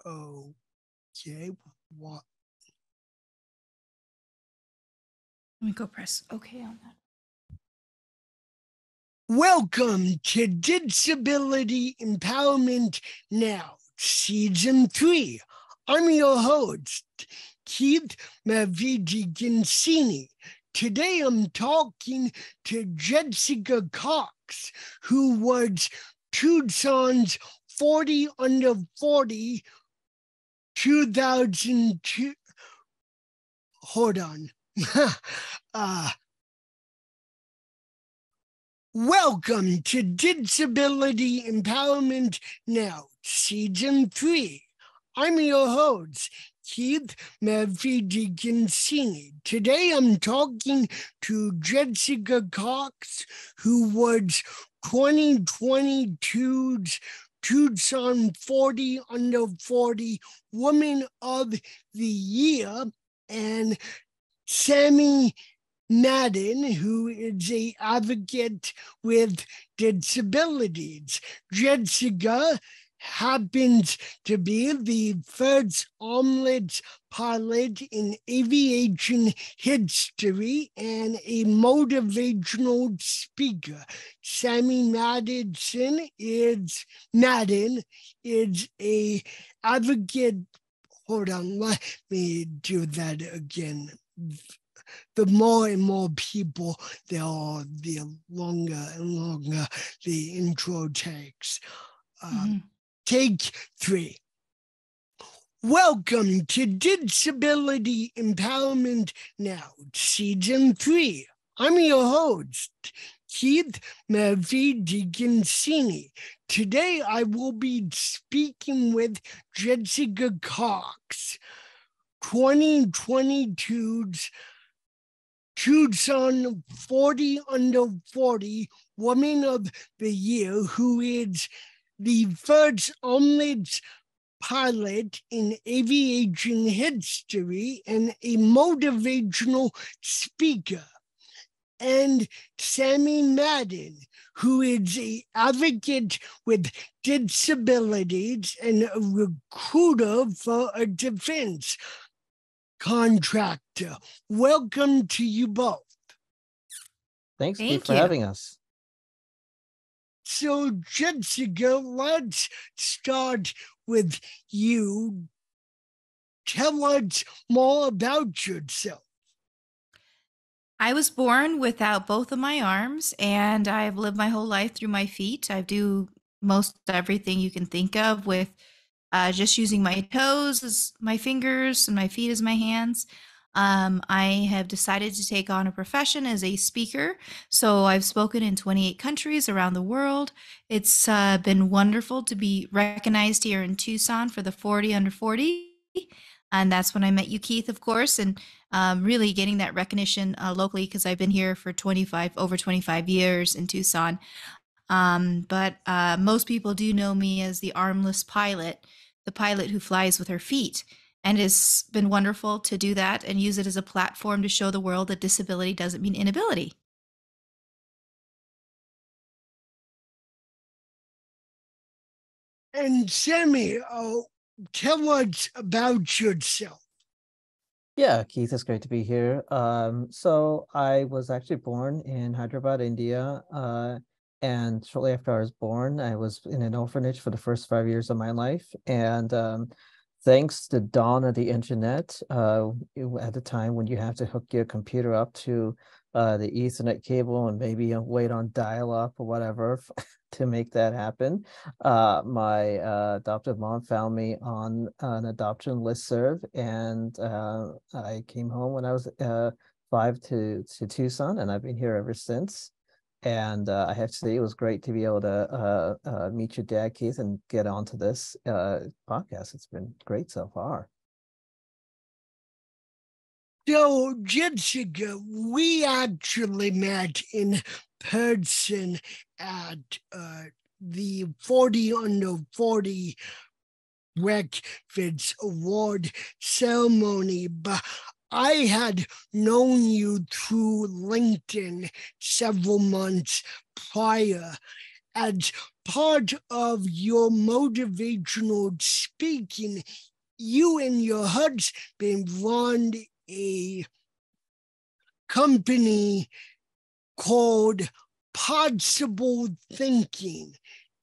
Okay, what? Let me go press OK on that. Welcome to Disability Empowerment Now, Season 3. I'm your host, Keith Mavigigansini. Today I'm talking to Jessica Cox, who was Tucson's 40 under 40 2002. Hold on. Welcome to Disability Empowerment Now, Season 3. I'm your host, Keith Mavigigansini. Today I'm talking to Jessica Cox, who was 2022's Tucson 40 under 40 Woman of the Year, and Sami Madden, who is an advocate with disabilities. Jessica happens to be the first armless pilot in aviation history and a motivational speaker. Sami Madden is a advocate. Hold on, let me do that again. The more and more people there are, the longer and longer the intro takes. Take 3. Welcome to Disability Empowerment Now, Season 3. I'm your host, Keith Mavigigansini. Today I will be speaking with Jessica Cox, 2022's Tucson 40 under 40 Woman of the Year, who is the first armless pilot in aviation history and a motivational speaker. And Sami Madden, who is an advocate with disabilities and a recruiter for a defense contractor. Welcome to you both. Thanks, Keith, for having us. So, Jessica, let's start with you. Tell us more about yourself. I was born without both of my arms, and I've lived my whole life through my feet. I do most everything you can think of with just using my toes as my fingers and my feet as my hands. I have decided to take on a profession as a speaker. So I've spoken in 28 countries around the world. It's been wonderful to be recognized here in Tucson for the 40 under 40. And that's when I met you, Keith, of course, and really getting that recognition locally, because I've been here for over 25 years in Tucson. But most people do know me as the armless pilot, the pilot who flies with her feet. And it's been wonderful to do that and use it as a platform to show the world that disability doesn't mean inability. And Sami, tell us about yourself. Yeah, Keith, it's great to be here. So I was actually born in Hyderabad, India. And shortly after I was born, I was in an orphanage for the first 5 years of my life. And thanks to the dawn of the internet, at the time when you have to hook your computer up to the Ethernet cable and maybe wait on dial-up or whatever to make that happen, my adoptive mom found me on an adoption listserv, and I came home when I was 5 to Tucson, and I've been here ever since. And I have to say, it was great to be able to meet your dad, Keith, and get onto this podcast. It's been great so far. So, Jessica, we actually met in person at the 40 under 40 Breakfast Award ceremony, but I had known you through LinkedIn several months prior. As part of your motivational speaking, you and your husband run a company called Possible Thinking.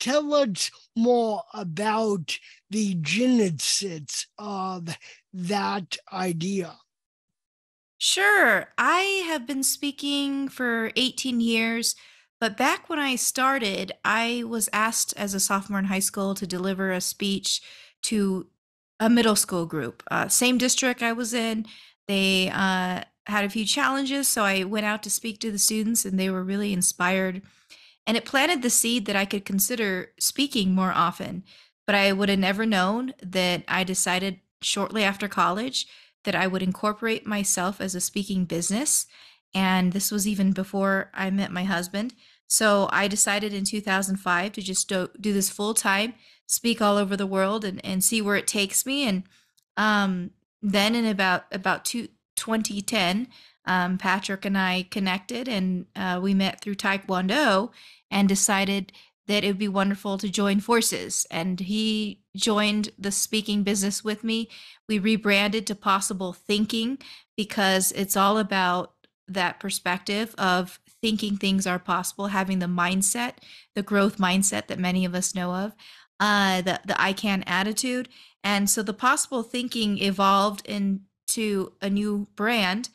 Tell us more about the genesis of that idea. Sure. I have been speaking for 18 years, but back when I started, I was asked as a sophomore in high school to deliver a speech to a middle school group. Same district I was in. They had a few challenges, so I went out to speak to the students, and they were really inspired. And it planted the seed that I could consider speaking more often. But I would have never known that I decided shortly after college that I would incorporate myself as a speaking business. And this was even before I met my husband. So I decided in 2005 to just do this full time, speak all over the world and see where it takes me. And then in about 2010, Patrick and I connected, and we met through Tai Kwon Do and decided that it would be wonderful to join forces. And he joined the speaking business with me. We rebranded to Possible Thinking because it's all about that perspective of thinking things are possible, having the mindset, the growth mindset that many of us know of, the I can attitude. And so the Possible Thinking evolved into a new brand,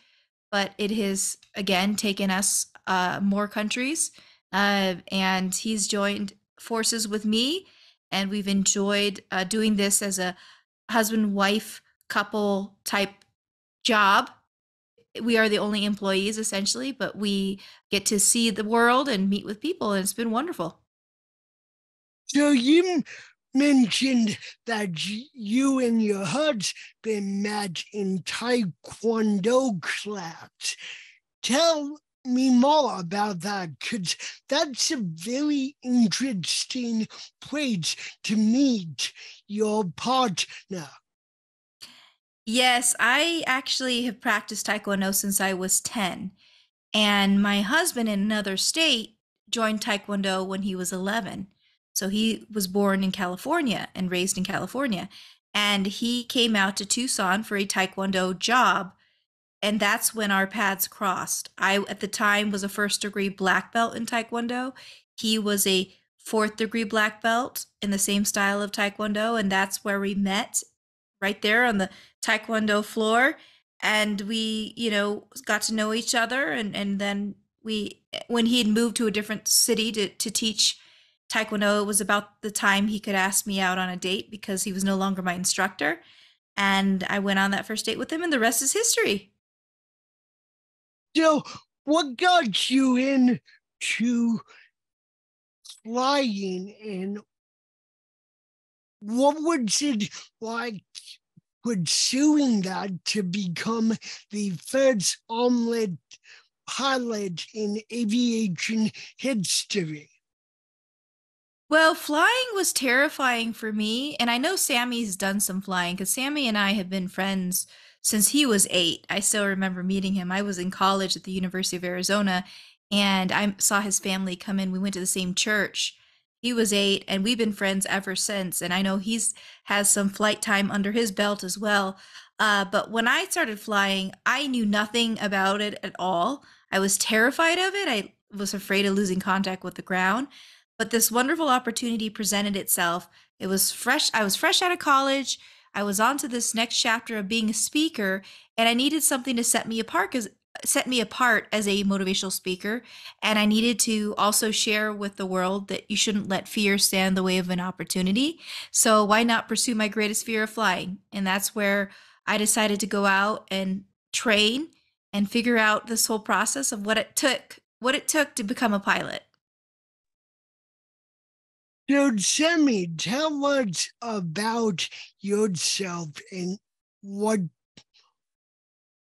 but it has again taken us more countries. And he's joined forces with me, and we've enjoyed doing this as a husband wife couple type job. We are the only employees essentially, but we get to see the world and meet with people, and it's been wonderful. So you mentioned that you and your husband met in Tai Kwon Do class. Tell me more about that, because that's a very interesting place to meet your partner. Yes, I actually have practiced Taekwondo since I was 10. And my husband in another state joined Taekwondo when he was 11. So he was born in California and raised in California. And he came out to Tucson for a Taekwondo job. And that's when our paths crossed. I, at the time, was a first degree black belt in Taekwondo. He was a fourth degree black belt in the same style of Taekwondo. And that's where we met, right there on the Taekwondo floor. And we, got to know each other. And then when he had moved to a different city to teach Taekwondo, it was about the time he could ask me out on a date because he was no longer my instructor. And I went on that first date with him, and the rest is history. So what got you into flying, and what was it like pursuing that to become the first armless pilot in aviation history? Well, flying was terrifying for me. And I know Sammy's done some flying because Sammy and I have been friends since he was 8. I still remember meeting him. I was in college at the University of Arizona, and I saw his family come in. We went to the same church. He was 8, and we've been friends ever since. And I know he's has some flight time under his belt as well. But when I started flying, I knew nothing about it at all. I was terrified of it. I was afraid of losing contact with the ground. But this wonderful opportunity presented itself. It was fresh. I was fresh out of college. I was on to this next chapter of being a speaker, and I needed something to set me apart as a motivational speaker. And I needed to also share with the world that you shouldn't let fear stand in the way of an opportunity. So why not pursue my greatest fear of flying? And that's where I decided to go out and train and figure out this whole process of what it took to become a pilot. So, Sami, tell us about yourself and what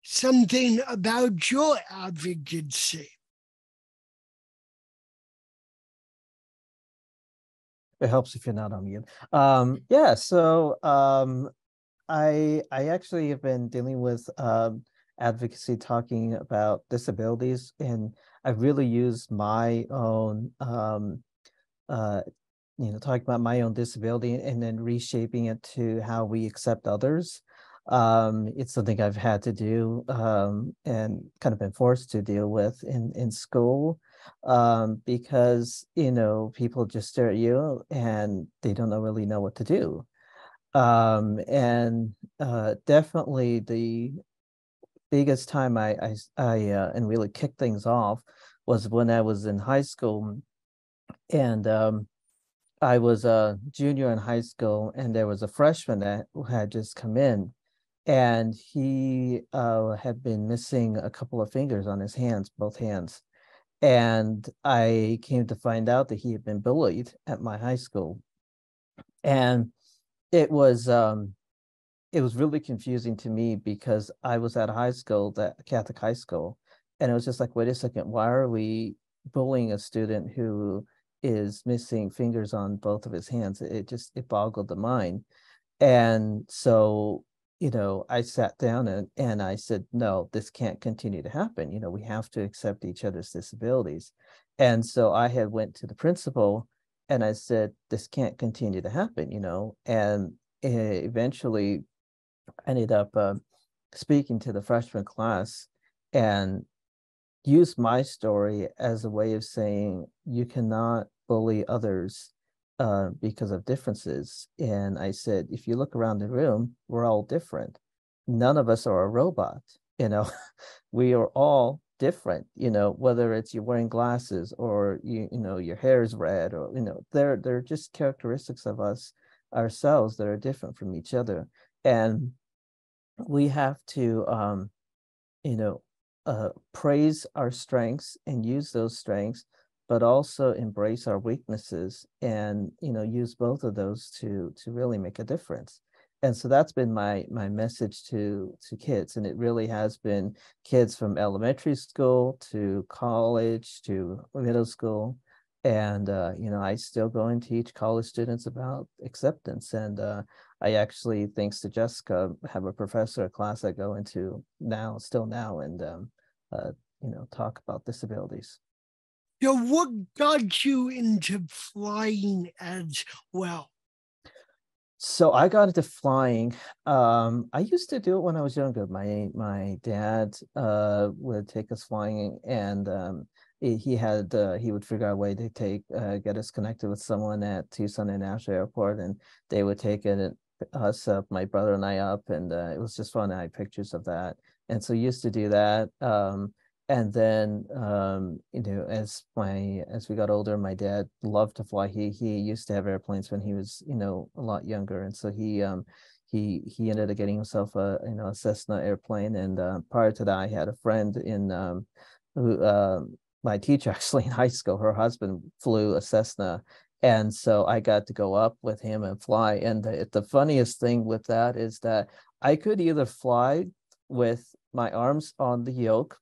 something about your advocacy. It helps if you're not on mute. Yeah, so I actually have been dealing with advocacy, talking about disabilities, and I really used my own talking about my own disability and then reshaping it to how we accept others. It's something I've had to do and kind of been forced to deal with in school because, people just stare at you and they don't really know what to do. And definitely the biggest time and really kicked things off was when I was in high school, and I was a junior in high school, and there was a freshman that had just come in, and he had been missing a couple of fingers on his hands, both hands. And I came to find out that he had been bullied at my high school. And it was really confusing to me because I was at a high school, that Catholic high school, and it was just like, wait a second, why are we bullying a student who is missing fingers on both of his hands? It boggled the mind. And so, I sat down and I said, no, this can't continue to happen. We have to accept each other's disabilities. And so I had went to the principal and I said, this can't continue to happen, and eventually ended up speaking to the freshman class and used my story as a way of saying you cannot bully others because of differences. And I said, if you look around the room, we're all different. None of us are a robot. We are all different. Whether it's you're wearing glasses or your hair is red, or they're just characteristics of ourselves that are different from each other. And we have to praise our strengths and use those strengths, but also embrace our weaknesses and use both of those to really make a difference. And so that's been my message to kids, and it really has been kids from elementary school to college to middle school. And I still go and teach college students about acceptance. And I actually, thanks to Jessica, have a professor class I go into still now, and talk about disabilities. So what got you into flying as well? So I got into flying. I used to do it when I was younger. My dad would take us flying, and he would figure out a way to get us connected with someone at Tucson International Airport, and they would take us up, my brother and I up, and it was just fun. I had pictures of that, and so used to do that. And then as we got older, my dad loved to fly. He used to have airplanes when he was a lot younger, and so he ended up getting himself a Cessna airplane. And prior to that, I had a friend who my teacher actually in high school, her husband flew a Cessna, and so I got to go up with him and fly. And the funniest thing with that is that I could either fly with my arms on the yoke,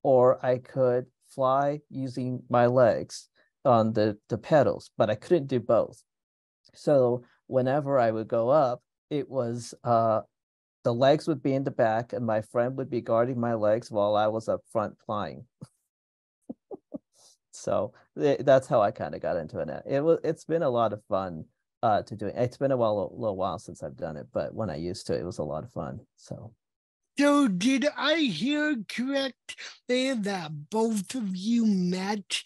or I could fly using my legs on the pedals, but I couldn't do both. So whenever I would go up, it was the legs would be in the back and my friend would be guarding my legs while I was up front flying. So that's how I kind of got into it. It's been a lot of fun to do it. It's been a little while since I've done it, but when I used to, it was a lot of fun. So did I hear correctly that both of you met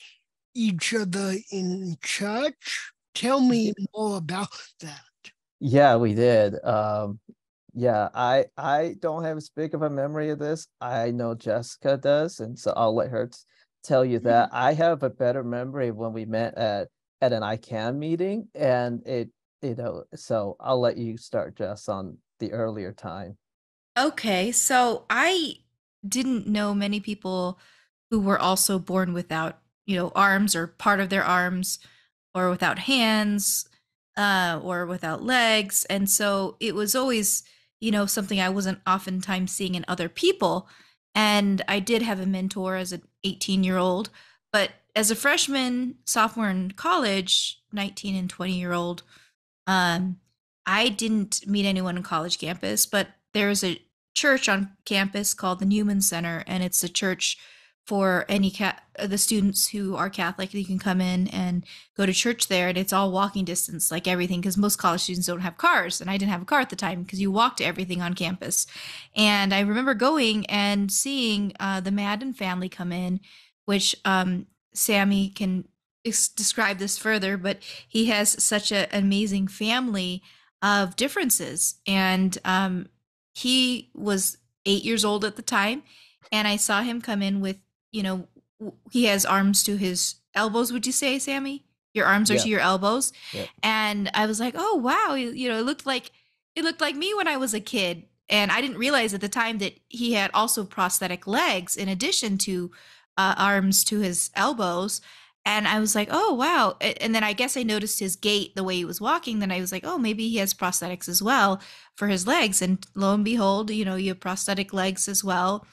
each other in church? Tell me more about that. Yeah, we did. Yeah, I don't have as big of a memory of this. I know Jessica does, and so I'll let her tell you that. I have a better memory of when we met at an ICANN meeting, and so I'll let you start, Jess, on the earlier time. Okay, so I didn't know many people who were also born without, arms or part of their arms, or without hands, or without legs. And so it was always, something I wasn't oftentimes seeing in other people. And I did have a mentor as an 18-year-old, but as a freshman, sophomore in college, 19 and 20-year-old, um, I didn't meet anyone on college campus, but there's a church on campus called the Newman Center, and it's a church for any the students who are Catholic. You can come in and go to church there, and it's all walking distance, like everything, because most college students don't have cars, and I didn't have a car at the time because you walk to everything on campus. And I remember going and seeing the Madden family come in, which Sami can describe this further, but he has such an amazing family of differences, and he was 8 years old at the time, and I saw him come in with, you know, he has arms to his elbows. Would you say, Sami? Your arms are Yeah. to your elbows. Yeah. And I was like, oh wow, it looked like me when I was a kid. And I didn't realize at the time that he had also prosthetic legs in addition to arms to his elbows. And I was like, oh wow. And then I guess I noticed his gait, the way he was walking. Then I was like, oh, maybe he has prosthetics as well for his legs. And lo and behold, you have prosthetic legs as well.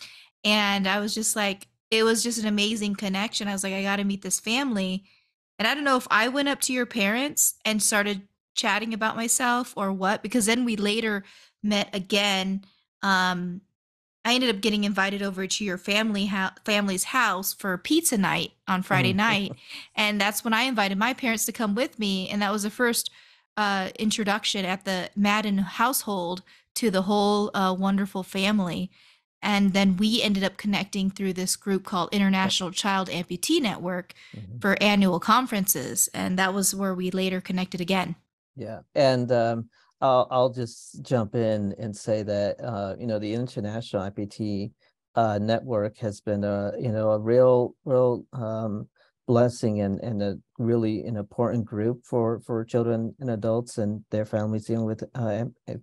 And I was just like, it was just an amazing connection. I was like, I got to meet this family. And I don't know if I went up to your parents and started chatting about myself or what, because then we later met again. I ended up getting invited over to your family's house for pizza night on Friday night. And that's when I invited my parents to come with me. And that was the first introduction at the Madden household to the whole wonderful family. And then we ended up connecting through this group called International Child Amputee Network for annual conferences. And that was where we later connected again. Yeah. And I'll just jump in and say that the International Amputee Network has been a real blessing and a really an important group for children and adults and their families dealing with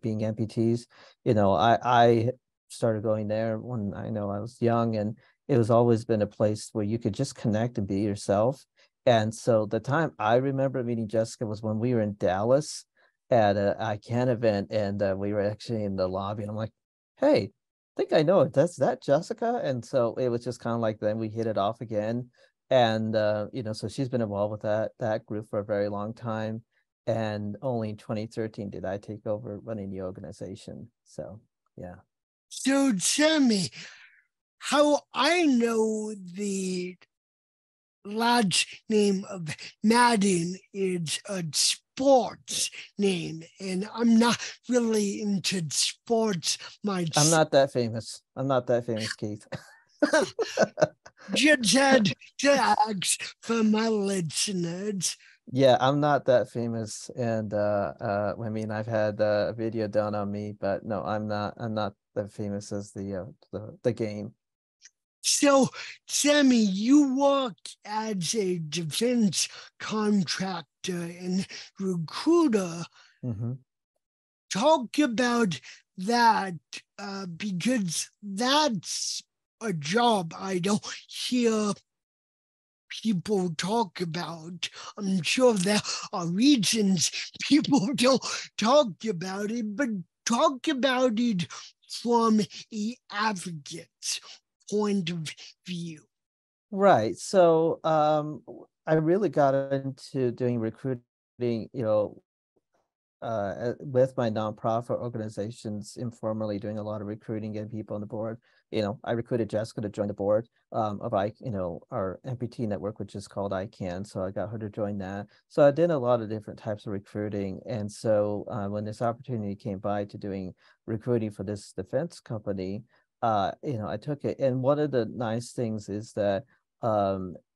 being amputees. I started going there when I was young, and it was always been a place where you could just connect and be yourself. And so the time I remember meeting Jessica was when we were in Dallas at a ICANN event, and we were actually in the lobby, and I'm like, hey, I think I know it. That's that Jessica. And so it was just kind of like, then we hit it off again. And so she's been involved with that group for a very long time. And only in 2013 did I take over running the organization. So yeah. So tell me, how I know the last name of Madden is a sports name, and I'm not really into sports myself. I'm not that famous. Keith. Just had to ask for my listeners. Yeah, I'm not that famous, and I mean, I've had a video done on me, but no, I'm not that famous as the game. So, Sami, you work as a defense contractor and recruiter. Talk about that, because that's a job I don't hear people talk about. I'm sure there are reasons people don't talk about it, but talk about it from an advocate's point of view. Right. So I really got into doing recruiting, with my nonprofit organizations, informally doing a lot of recruiting, getting people on the board. I recruited Jessica to join the board of our amputee network, which is called ICANN. So I got her to join that. So I did a lot of different types of recruiting. And so when this opportunity came by to doing recruiting for this defense company, I took it. And one of the nice things is that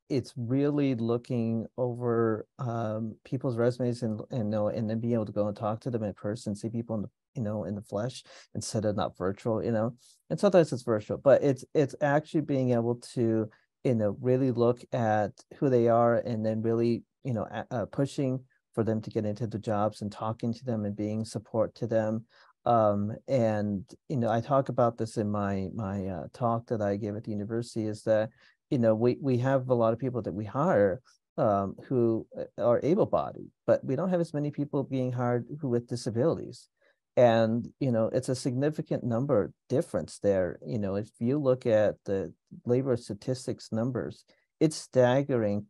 it's really looking over people's resumes and then being able to go and talk to them in person, see people in the flesh instead of not virtual, and sometimes it's virtual, but it's actually being able to really look at who they are, and then really pushing for them to get into the jobs and talking to them and being support to them. And I talk about this in my talk that I give at the university, is that we have a lot of people that we hire who are able-bodied, but we don't have as many people being hired who with disabilities. And it's a significant number difference there. If you look at the labor statistics numbers, it's staggering,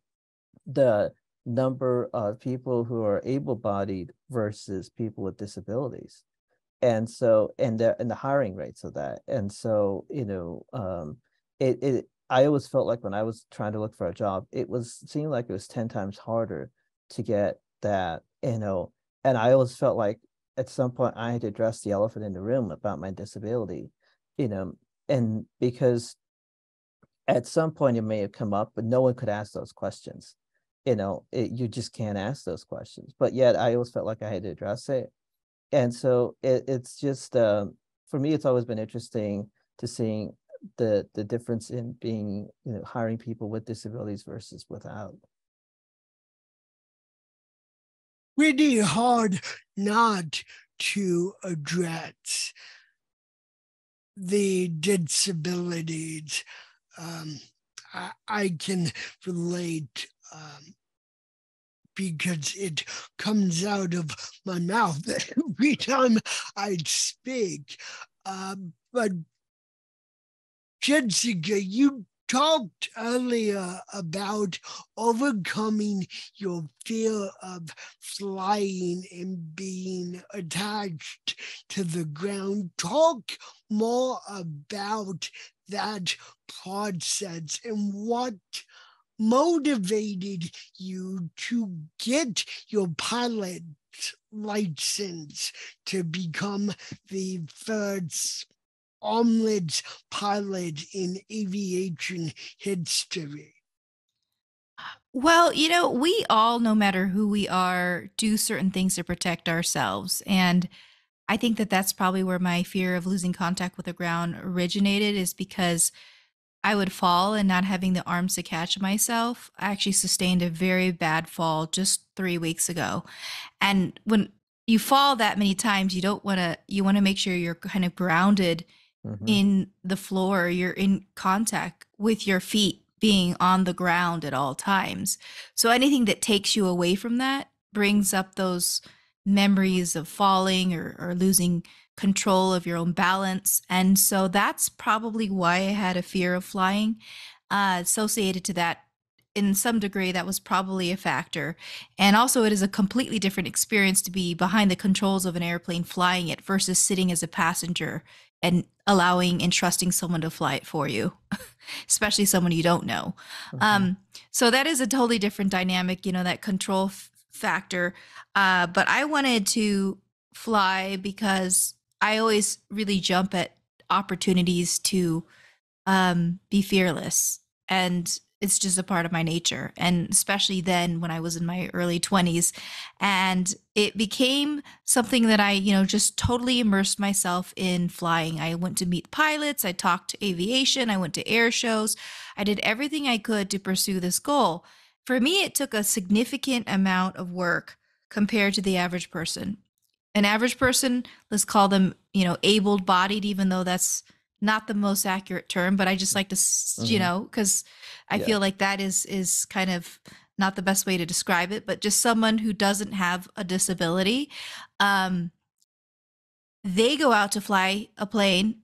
the number of people who are able-bodied versus people with disabilities. And so, and the hiring rates of that. And so, I always felt like when I was trying to look for a job, seemed like it was 10 times harder to get that, and I always felt like at some point I had to address the elephant in the room about my disability, you know, and because at some point it may have come up, but no one could ask those questions. You just can't ask those questions. But yet I always felt like I had to address it. And so it's just for me, it's always been interesting to seeing the difference in being, hiring people with disabilities versus without. Really hard not to address the disabilities. I can relate because it comes out of my mouth every time I speak. But Jessica, you talked earlier about overcoming your fear of flying and being attached to the ground. Talk more about that process and what motivated you to get your pilot license to become the first armless pilot in aviation history. Well, we all, no matter who we are, do certain things to protect ourselves. And I think that that's probably where my fear of losing contact with the ground originated, is because I would fall and not having the arms to catch myself. I actually sustained a very bad fall just 3 weeks ago. And when you fall that many times, you want to make sure you're kind of grounded in the floor, you're in contact with your feet being on the ground at all times. So anything that takes you away from that brings up those memories of falling or losing control of your own balance. And so that's probably why I had a fear of flying associated to that. In some degree, that was probably a factor. And also, it is a completely different experience to be behind the controls of an airplane flying it versus sitting as a passenger and allowing and trusting someone to fly it for you, especially someone you don't know. So that is a totally different dynamic, that control factor. But I wanted to fly because I always really jump at opportunities to be fearless. And it's just a part of my nature. And especially then when I was in my early 20s. And it became something that I, just totally immersed myself in flying. I went to meet pilots. I talked to aviation. I went to air shows. I did everything I could to pursue this goal. For me, it took a significant amount of work compared to the average person. An average person, let's call them, able-bodied, even though that's not the most accurate term, but I just like to, because I feel like that is kind of not the best way to describe it, but just someone who doesn't have a disability. They go out to fly a plane.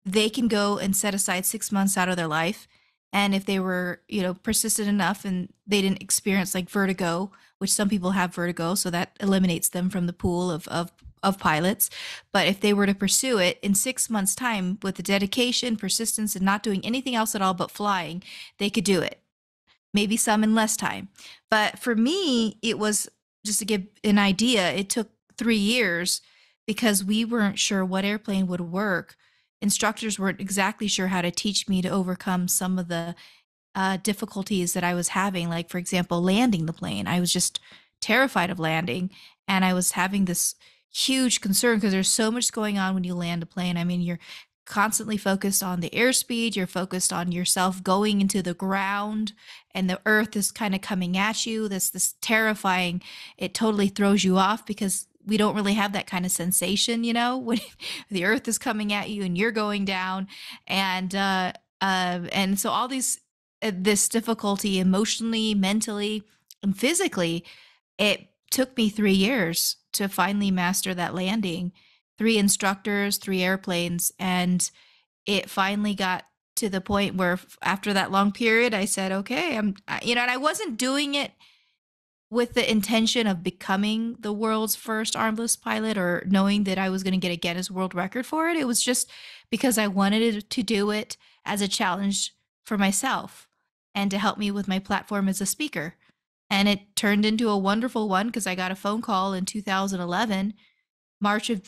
They can go and set aside 6 months out of their life. And if they were, persistent enough and they didn't experience like vertigo, which some people have vertigo, so that eliminates them from the pool of pilots. But if they were to pursue it in 6 months' time with the dedication, persistence, and not doing anything else at all but flying, they could do it. Maybe some in less time. But for me, it was, just to give an idea, it took 3 years because we weren't sure what airplane would work. Instructors weren't exactly sure how to teach me to overcome some of the difficulties that I was having. Like, for example, landing the plane. I was just terrified of landing. And I was having this huge concern because there's so much going on when you land a plane. I mean, you're constantly focused on the airspeed. You're focused on yourself going into the ground, and the earth is kind of coming at you. This terrifying, it totally throws you off because we don't really have that kind of sensation, when the earth is coming at you and you're going down. And so all this difficulty emotionally, mentally, and physically, it took me 3 years to finally master that landing. 3 instructors, 3 airplanes. And it finally got to the point where after that long period, I said, okay, and I wasn't doing it with the intention of becoming the world's first armless pilot or knowing that I was going to get a Guinness World Record for it. It was just because I wanted to do it as a challenge for myself and to help me with my platform as a speaker. And it turned into a wonderful one because I got a phone call in 2011, March of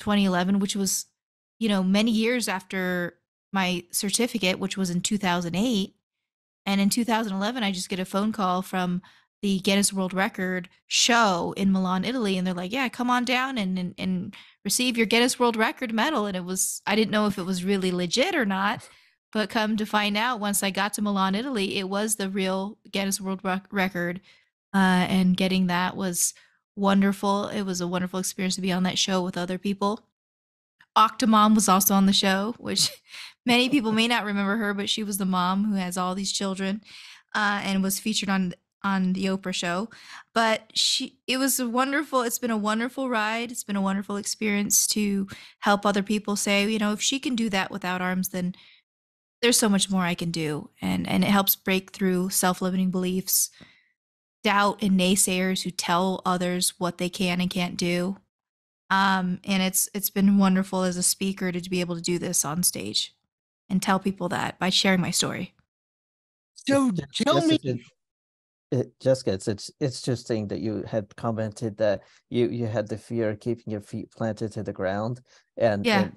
2011, which was, many years after my certificate, which was in 2008. And in 2011, I just get a phone call from the Guinness World Record show in Milan, Italy. And they're like, yeah, come on down and receive your Guinness World Record medal. And I didn't know if it was really legit or not. But come to find out, once I got to Milan, Italy, it was the real Guinness World Record. And getting that was wonderful. It was a wonderful experience to be on that show with other people. Octomom was also on the show, which many people may not remember her, but she was the mom who has all these children, and was featured on the Oprah show. But it's been a wonderful ride. It's been a wonderful experience to help other people say, if she can do that without arms, then there's so much more I can do. And it helps break through self-limiting beliefs, doubt, and naysayers who tell others what they can and can't do. And it's been wonderful as a speaker to be able to do this on stage and tell people that by sharing my story. So tell me, Jessica, it's interesting that you had commented that you had the fear of keeping your feet planted to the ground, and Yeah.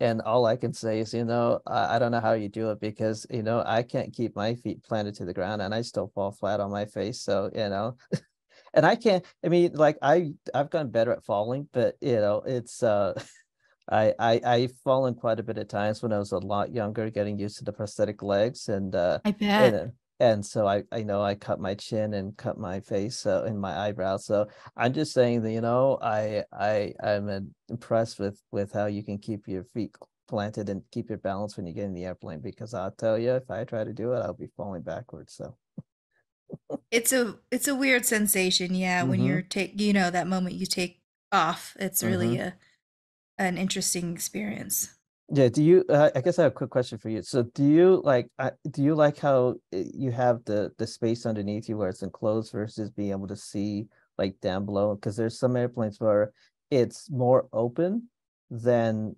and all I can say is, I don't know how you do it, because I can't keep my feet planted to the ground and I still fall flat on my face. So and I can't. I mean, like I've gotten better at falling, but it's I've fallen quite a bit of times when I was a lot younger, getting used to the prosthetic legs, and I bet. and so I know I cut my chin and cut my face and my eyebrows. So I'm just saying that I'm impressed with how you can keep your feet planted and keep your balance when you get in the airplane, because I'll tell you, if I try to do it, I'll be falling backwards. So It's a weird sensation, yeah, when mm-hmm. you're that moment you take off. It's really Mm-hmm. an interesting experience. Yeah, I guess I have a quick question for you. So do you like how you have the space underneath you where it's enclosed versus being able to see like down below? Because there's some airplanes where it's more open than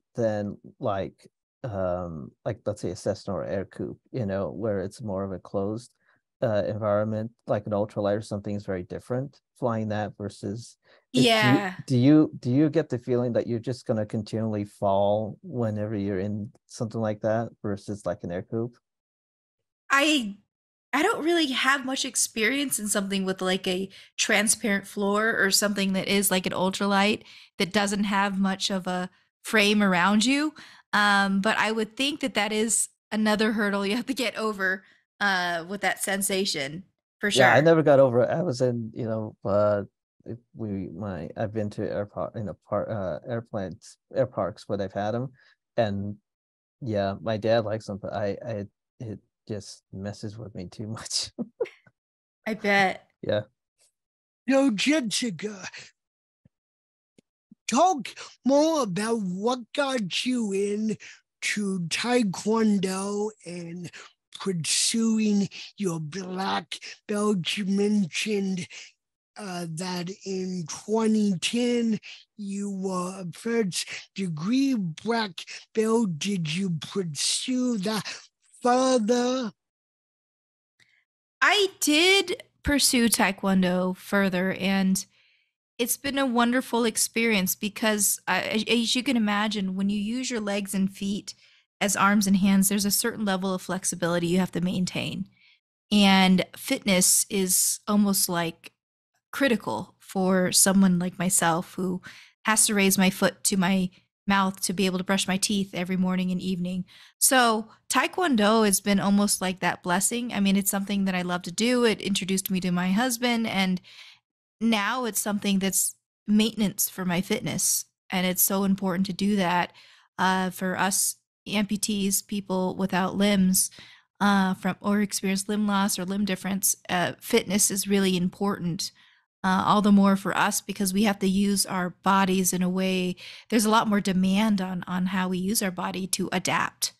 like let's say a Cessna or Air Coupe, where it's more of a closed environment, like an ultralight or something is very different flying that versus do you Yeah. get the feeling that you're just going to continually fall whenever you're in something like that versus like an air coupe? I I don't really have much experience in something with like a transparent floor or something that is like an ultralight that doesn't have much of a frame around you. But I would think that that is another hurdle you have to get over with that sensation for Yeah, I sure. never got over it. I was in, I've been to air parks where they've had them, and yeah, my dad likes them, but it just messes with me too much. I bet. Yeah. so Jessica, talk more about what got you in to Tai Kwon Do and pursuing your black belt. You mentioned that in 2010 you were a first degree black belt. Did you pursue that further? I did pursue Taekwondo further, and it's been a wonderful experience because, as you can imagine, when you use your legs and feet as arms and hands, there's a certain level of flexibility you have to maintain. And fitness is almost like critical for someone like myself who has to raise my foot to my mouth to be able to brush my teeth every morning and evening. So Taekwondo has been almost like that blessing. I mean, it's something that I love to do. It introduced me to my husband, and now it's something that's maintenance for my fitness. And it's so important to do that for us amputees, people without limbs, from or experience limb loss or limb difference. Fitness is really important. All the more for us because we have to use our bodies in a way. There's a lot more demand on how we use our body to adapt.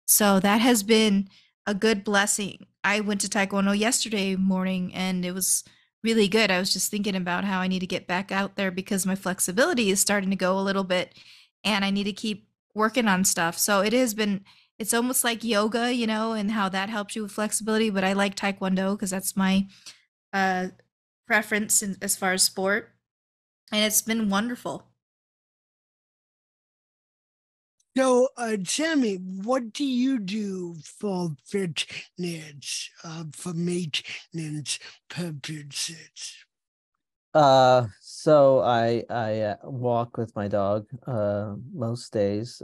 So that has been a good blessing. I went to Taekwondo yesterday morning and it was really good. I was just thinking about how I need to get back out there because my flexibility is starting to go a little bit and I need to keep working on stuff. So it's almost like yoga, and how that helps you with flexibility. But I like Tai Kwon Do because that's my uh, preference as far as sport, and it's been wonderful. So, Sammy, what do you do for fitness, for maintenance purposes? So I walk with my dog most days.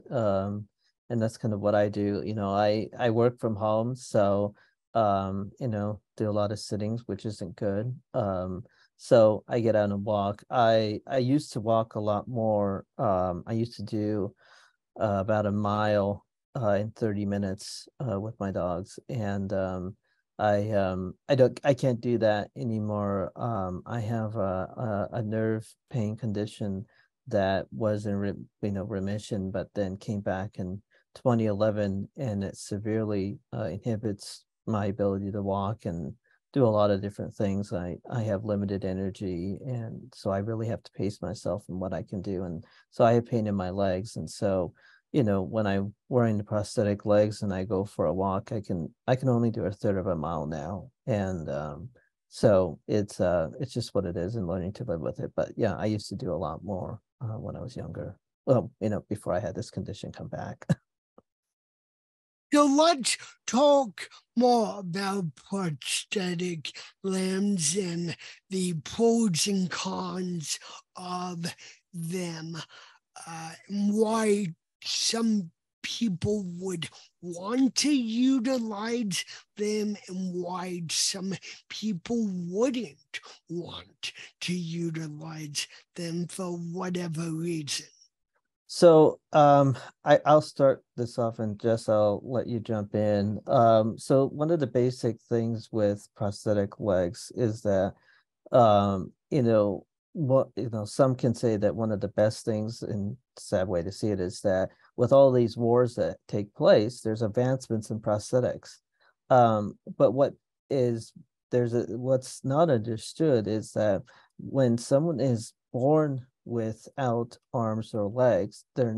And that's kind of what I do. I work from home, so do a lot of sittings, which isn't good. So I get out and walk. I used to walk a lot more. I used to do about a mile in 30 minutes with my dogs, and I can't do that anymore. I have a nerve pain condition that was in remission, but then came back in 2011, and it severely inhibits my ability to walk and do a lot of different things. I have limited energy, and so I really have to pace myself in what I can do. And so I have pain in my legs, and so when I'm wearing the prosthetic legs and I go for a walk, I can only do a third of a mile now. And so it's just what it is, and learning to live with it. But yeah, I used to do a lot more when I was younger. Well, before I had this condition come back. So let's talk more about prosthetic limbs and the pros and cons of them, and why some people would want to utilize them and why some people wouldn't want to utilize them for whatever reason. So I'll start this off, and Jess, I'll let you jump in. So one of the basic things with prosthetic legs is that some can say that one of the best things, and sad way to see it, is that with all these wars that take place, there's advancements in prosthetics. But what's not understood is that when someone is born without arms or legs, they're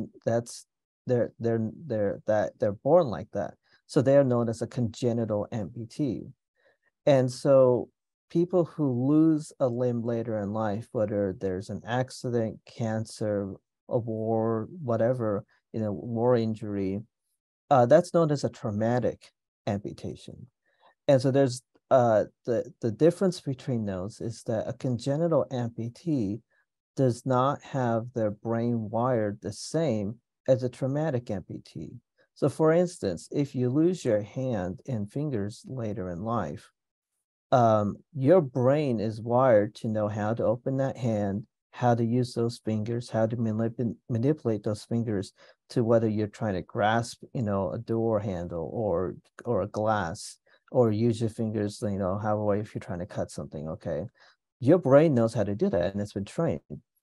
born like that. So they are known as a congenital amputee. And so people who lose a limb later in life, whether there's an accident, cancer, a war, whatever, war injury, that's known as a traumatic amputation. And so there's the difference between those is that a congenital amputee does not have their brain wired the same as a traumatic amputee. So for instance, if you lose your hand and fingers later in life, your brain is wired to know how to open that hand, how to use those fingers, how to manipulate those fingers to whether you're trying to grasp, a door handle or a glass, or use your fingers, however, if you're trying to cut something, okay? Your brain knows how to do that, and it's been trained.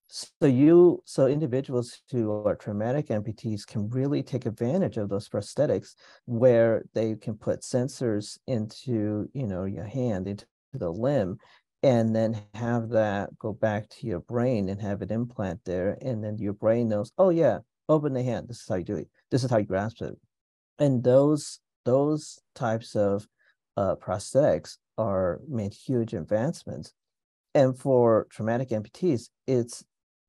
So individuals who are traumatic amputees can really take advantage of those prosthetics, where they can put sensors into, your hand, into the limb, and then have that go back to your brain and have it implant there. And then your brain knows, oh yeah, open the hand. This is how you do it. This is how you grasp it. And those types of prosthetics are made huge advancements. And for traumatic amputees,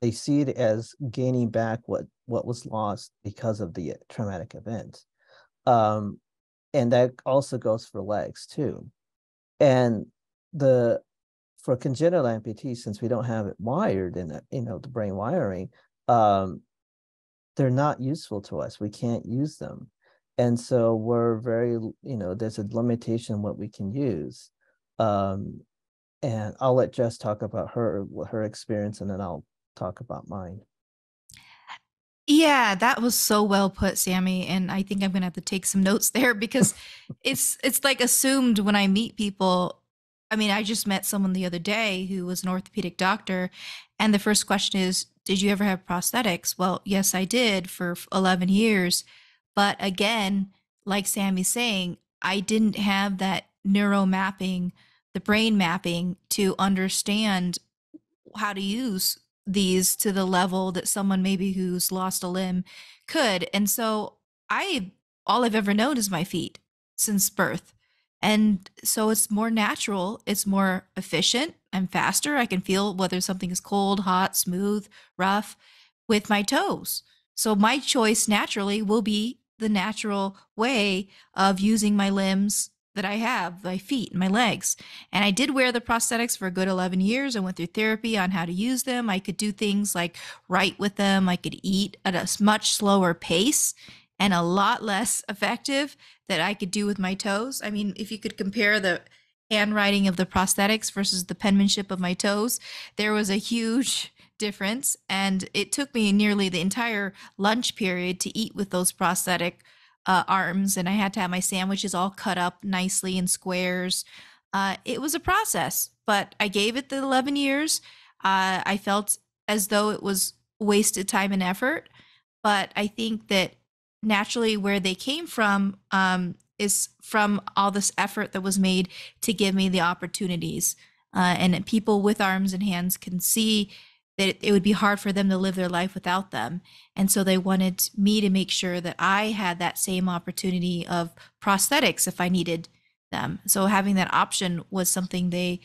they see it as gaining back what was lost because of the traumatic event. And that also goes for legs too. And for congenital amputees, since we don't have it wired in the brain wiring, they're not useful to us. We can't use them. And so we're very, there's a limitation in what we can use. And I'll let Jess talk about her experience, and then I'll talk about mine. Yeah, that was so well put, Sammy. And I think I'm gonna have to take some notes there because it's like assumed when I meet people. I mean, I just met someone the other day who was an orthopedic doctor, and the first question is, "Did you ever have prosthetics?" Well, yes, I did for 11 years. But again, like Sammy's saying, I didn't have that neuro mapping, the brain mapping to understand how to use these to the level that someone maybe who's lost a limb could. And so I all I've ever known is my feet since birth. And so it's more natural, it's more efficient, I'm faster, I can feel whether something is cold, hot, smooth, rough with my toes. So my choice naturally will be the natural way of using my limbs that I have, my feet and my legs. And I did wear the prosthetics for a good 11 years. I went through therapy on how to use them. I could do things like write with them. I could eat at a much slower pace and a lot less effective that I could do with my toes. I mean, if you could compare the handwriting of the prosthetics versus the penmanship of my toes, there was a huge difference. And it took me nearly the entire lunch period to eat with those prosthetic arms. And I had to have my sandwiches all cut up nicely in squares. It was a process, but I gave it the 11 years. I felt as though it was wasted time and effort. But I think that naturally where they came from is from all this effort that was made to give me the opportunities. And people with arms and hands can see that it would be hard for them to live their life without them. And so they wanted me to make sure that I had that same opportunity of prosthetics if I needed them. So having that option was something they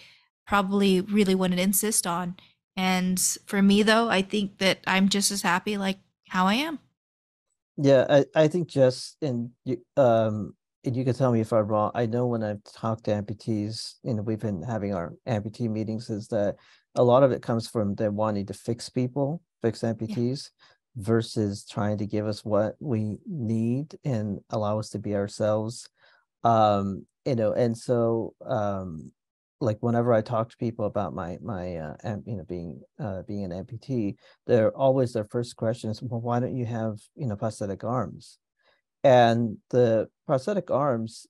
probably really wanted to insist on. And for me, though, I think that I'm just as happy like how I am. Yeah, I think just and you can tell me if I'm wrong. I know when I've talked to amputees, we've been having our amputee meetings, is that a lot of it comes from them wanting to fix people, fix amputees, versus trying to give us what we need and allow us to be ourselves. And so like whenever I talk to people about my being an amputee, they're always, their first question is, well, why don't you have prosthetic arms? And the prosthetic arms,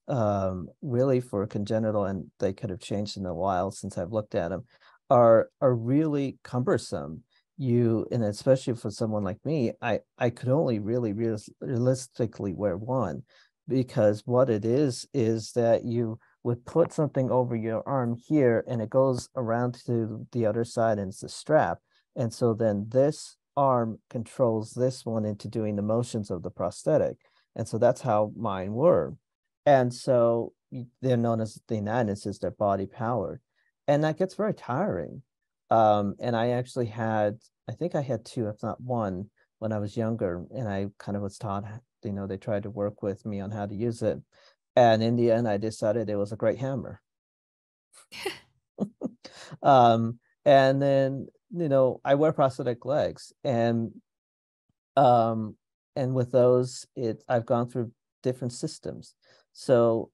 really for congenital, and they could have changed in a while since I've looked at them, are really cumbersome. And especially for someone like me, I could only really realistically wear one, because what it is that you would put something over your arm here and it goes around to the other side and it's a strap. And so then this arm controls this one into doing the motions of the prosthetic. And so that's how mine were. And so they're known as the United, they're body powered. And that gets very tiring. And I actually I think I had two, if not one, when I was younger. And I kind of was taught, they tried to work with me on how to use it. And in the end, I decided it was a great hammer. And then, I wear prosthetic legs, and with those, I've gone through different systems. So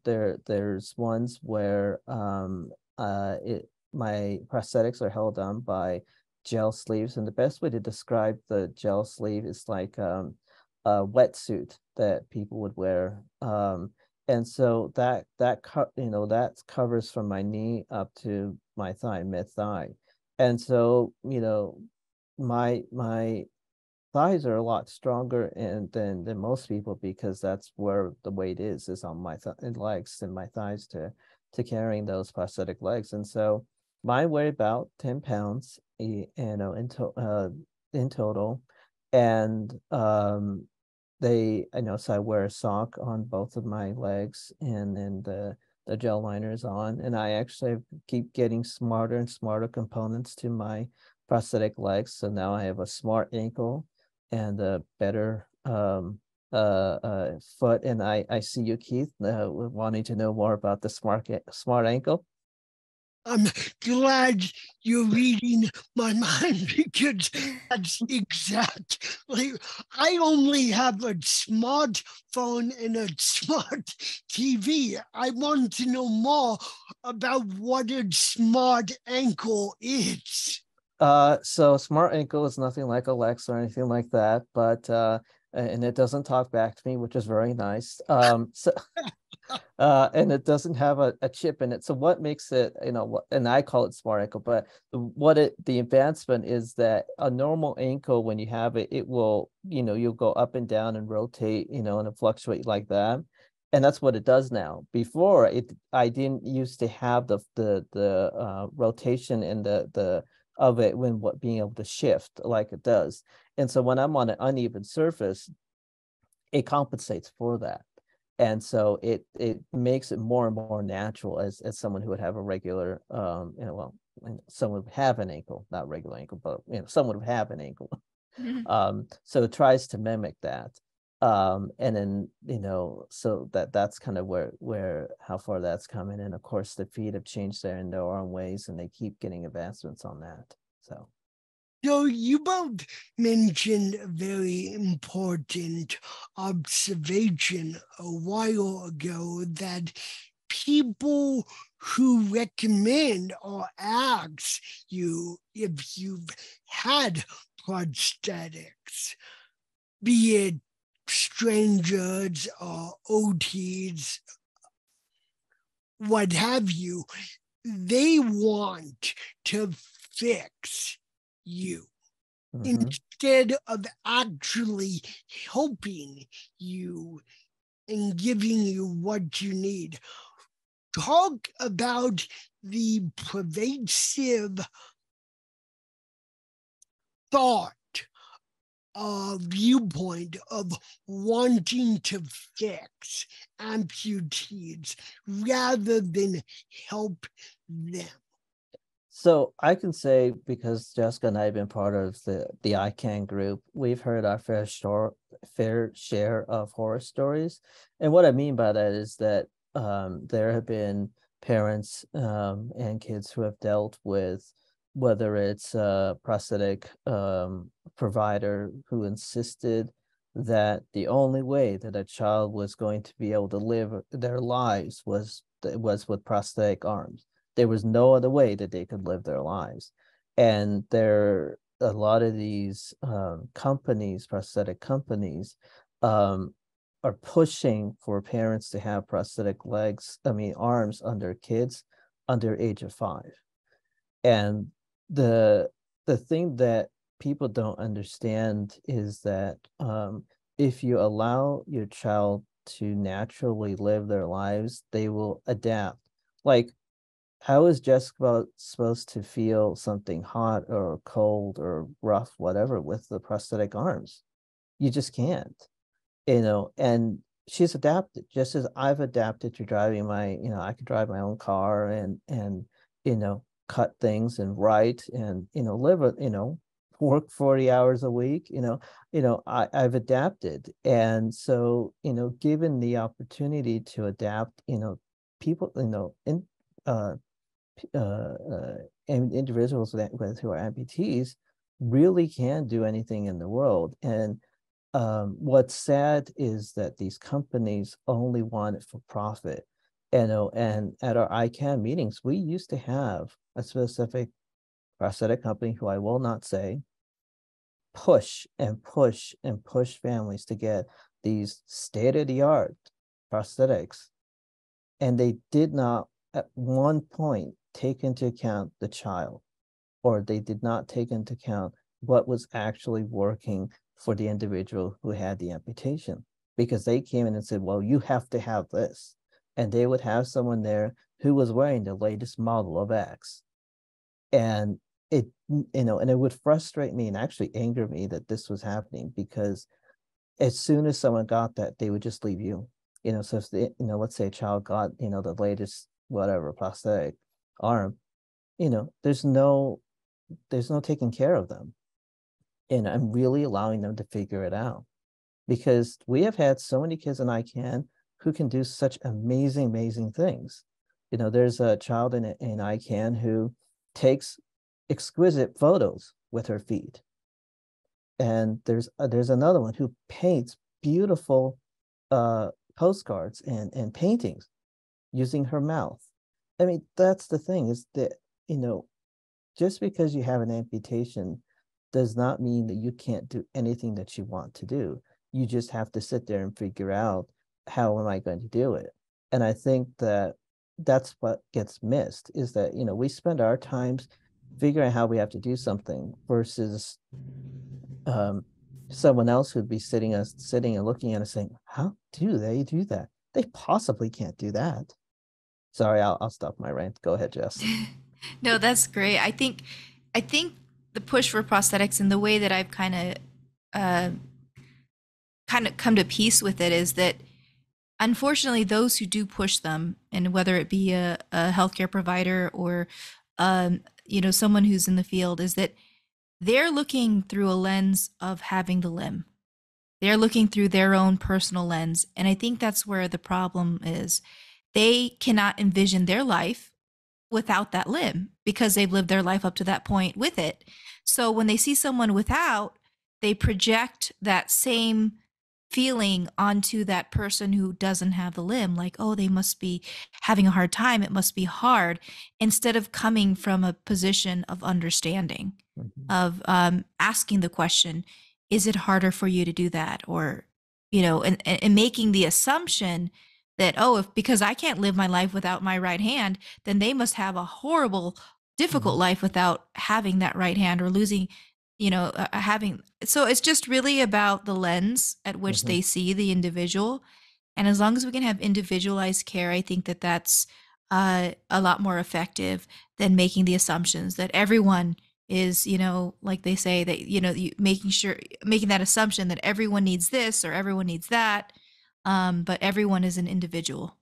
there's ones where my prosthetics are held on by gel sleeves, and the best way to describe the gel sleeve is like a wetsuit that people would wear. And so that covers from my knee up to my thigh, mid thigh. And so, my thighs are a lot stronger than most people, because that's where the weight is on my legs and my thighs to carrying those prosthetic legs. And so mine weigh about 10 pounds, in total. And so I wear a sock on both of my legs, and then the gel liner is on. And I actually keep getting smarter and smarter components to my prosthetic legs. So now I have a smart ankle and a better foot. And I see you, Keith, wanting to know more about the smart ankle. I'm glad you're reading my mind, because that's exactly. I only have a smartphone and a smart TV. I want to know more about what a smart ankle is. So smart ankle is nothing like Alexa or anything like that, but and it doesn't talk back to me, which is very nice. And it doesn't have a chip in it. So what makes it, and I call it smart ankle, but the advancement is that a normal ankle, when you have it, it will, you'll go up and down and rotate, and it fluctuate like that. And that's what it does now. Before I didn't used to have the rotation and the of it when being able to shift like it does. And so when I'm on an uneven surface, it compensates for that. And so it makes it more and more natural as someone who would have a regular, someone would have an ankle, not regular ankle, but someone would have an ankle. So it tries to mimic that. And then, so that's kind of where how far that's coming. And of course, the feet have changed in their own ways, and they keep getting advancements on that. So you both mentioned a very important observation a while ago, that people who recommend or ask you if you've had prosthetics, be it strangers or OTs, what have you, they want to fix you instead of actually helping you and giving you what you need. Talk about the pervasive thought, viewpoint of wanting to fix amputees rather than help them. So I can say, because Jessica and I have been part of the ICANN group, we've heard our fair share of horror stories. And what I mean by that is that there have been parents and kids who have dealt with, whether it's a prosthetic provider who insisted that the only way that a child was going to be able to live their lives was with prosthetic arms. There was no other way that they could live their lives. And a lot of these companies, prosthetic companies, are pushing for parents to have prosthetic arms under kids under age of 5. And the thing that people don't understand is that if you allow your child to naturally live their lives, they will adapt. Like, how is Jessica supposed to feel something hot or cold or rough, whatever, with the prosthetic arms? You just can't, and she's adapted, just as I've adapted to driving I could drive my own car and cut things and write and, live, work 40 hours a week, I've adapted. And so, given the opportunity to adapt, people, and individuals who are amputees really can do anything in the world. And what's sad is that these companies only want it for profit. And at our ICANN meetings, we used to have a specific prosthetic company, who I will not say, push and push and push families to get these state-of-the-art prosthetics. And they did not at one point take into account the child, or they did not take into account what was actually working for the individual who had the amputation, because they came in and said, well, you have to have this. And they would have someone there who was wearing the latest model of X. And it would frustrate me and actually anger me that this was happening, because as soon as someone got that, they would just leave you. So if let's say a child got, the latest whatever prosthetic arm, there's no taking care of them. And I'm really allowing them to figure it out, because we have had so many kids in ICANN who can do such amazing things. There's a child in ICANN who takes exquisite photos with her feet. And there's another one who paints beautiful postcards and paintings using her mouth. I mean, that's the thing, is that, just because you have an amputation does not mean that you can't do anything that you want to do. You just have to sit there and figure out, how am I going to do it? And I think that that's what gets missed, is that, we spend our times figuring out how we have to do something versus someone else who'd be sitting and looking at us saying, how do they do that? They possibly can't do that. Sorry, I'll stop my rant. Go ahead, Jess. No, that's great. I think the push for prosthetics, and the way that I've kind kind of come to peace with it is that unfortunately those who do push them, and whether it be a healthcare provider or someone who's in the field, is that they're looking through a lens of having the limb. They're looking through their own personal lens. And I think that's where the problem is. They cannot envision their life without that limb because they've lived their life up to that point with it. So when they see someone without, they project that same feeling onto that person who doesn't have the limb, like, oh, they must be having a hard time, it must be hard, instead of coming from a position of understanding, of asking the question, is it harder for you to do that? Or, and making the assumption that, oh, if because I can't live my life without my right hand, then they must have a horrible, difficult life without having that right hand, or losing, having. So it's just really about the lens at which they see the individual. And as long as we can have individualized care, I think that that's a lot more effective than making the assumptions that everyone is, like they say that, making that assumption that everyone needs this or everyone needs that. But everyone is an individual.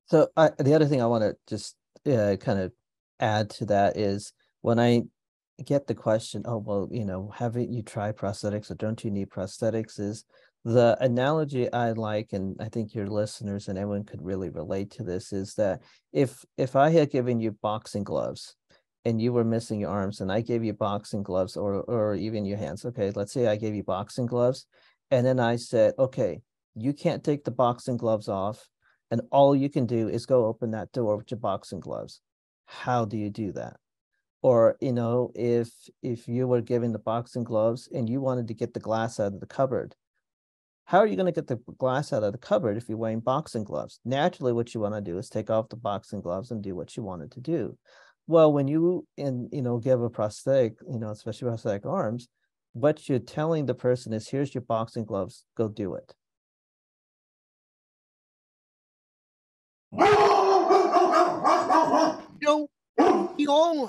So the other thing I want to just kind of add to that is when I get the question, oh, well, haven't you tried prosthetics or don't you need prosthetics? Is the analogy I like, and I think your listeners and everyone could really relate to this, is that if I had given you boxing gloves and you were missing your arms and I gave you boxing gloves or even your hands, okay, let's say I gave you boxing gloves and then I said, okay, you can't take the boxing gloves off and all you can do is go open that door with your boxing gloves. How do you do that? Or, if you were given the boxing gloves and you wanted to get the glass out of the cupboard, how are you going to get the glass out of the cupboard if you're wearing boxing gloves? Naturally, what you want to do is take off the boxing gloves and do what you wanted to do. Well, when you give a prosthetic, especially prosthetic arms, what you're telling the person is, here's your boxing gloves, go do it. We all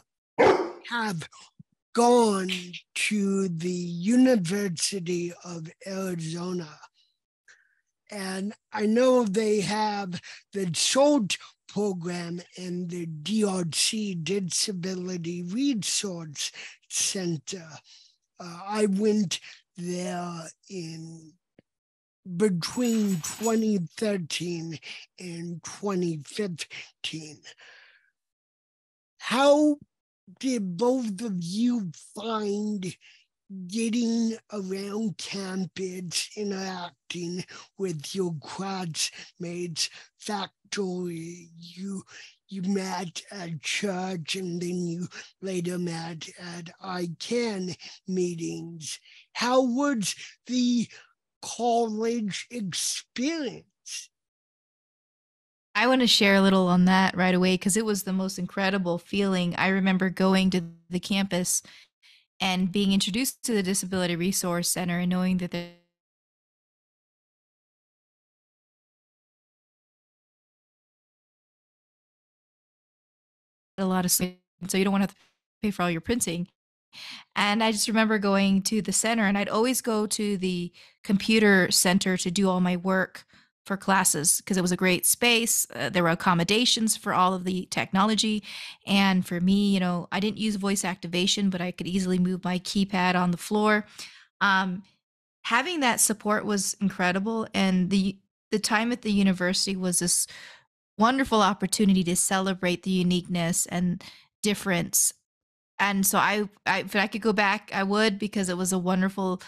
have gone to the University of Arizona, and I know they have the SOLT program and the DRC Disability Resource Center. I went there in between 2013 and 2015. How did both of you find getting around campus, interacting with your classmates, faculty you met at church and then you later met at ICANN meetings? How was the college experience? I want to share a little on that right away because it was the most incredible feeling. I remember going to the campus and being introduced to the Disability Resource Center and knowing that there a lot of space, so you don't want to pay for all your printing. And I just remember going to the center, and I'd always go to the computer center to do all my work for classes because it was a great space. There were accommodations for all of the technology. And for me, I didn't use voice activation, but I could easily move my keypad on the floor. Having that support was incredible. And the time at the university was this wonderful opportunity to celebrate the uniqueness and difference. And so if I could go back, I would, because it was a wonderful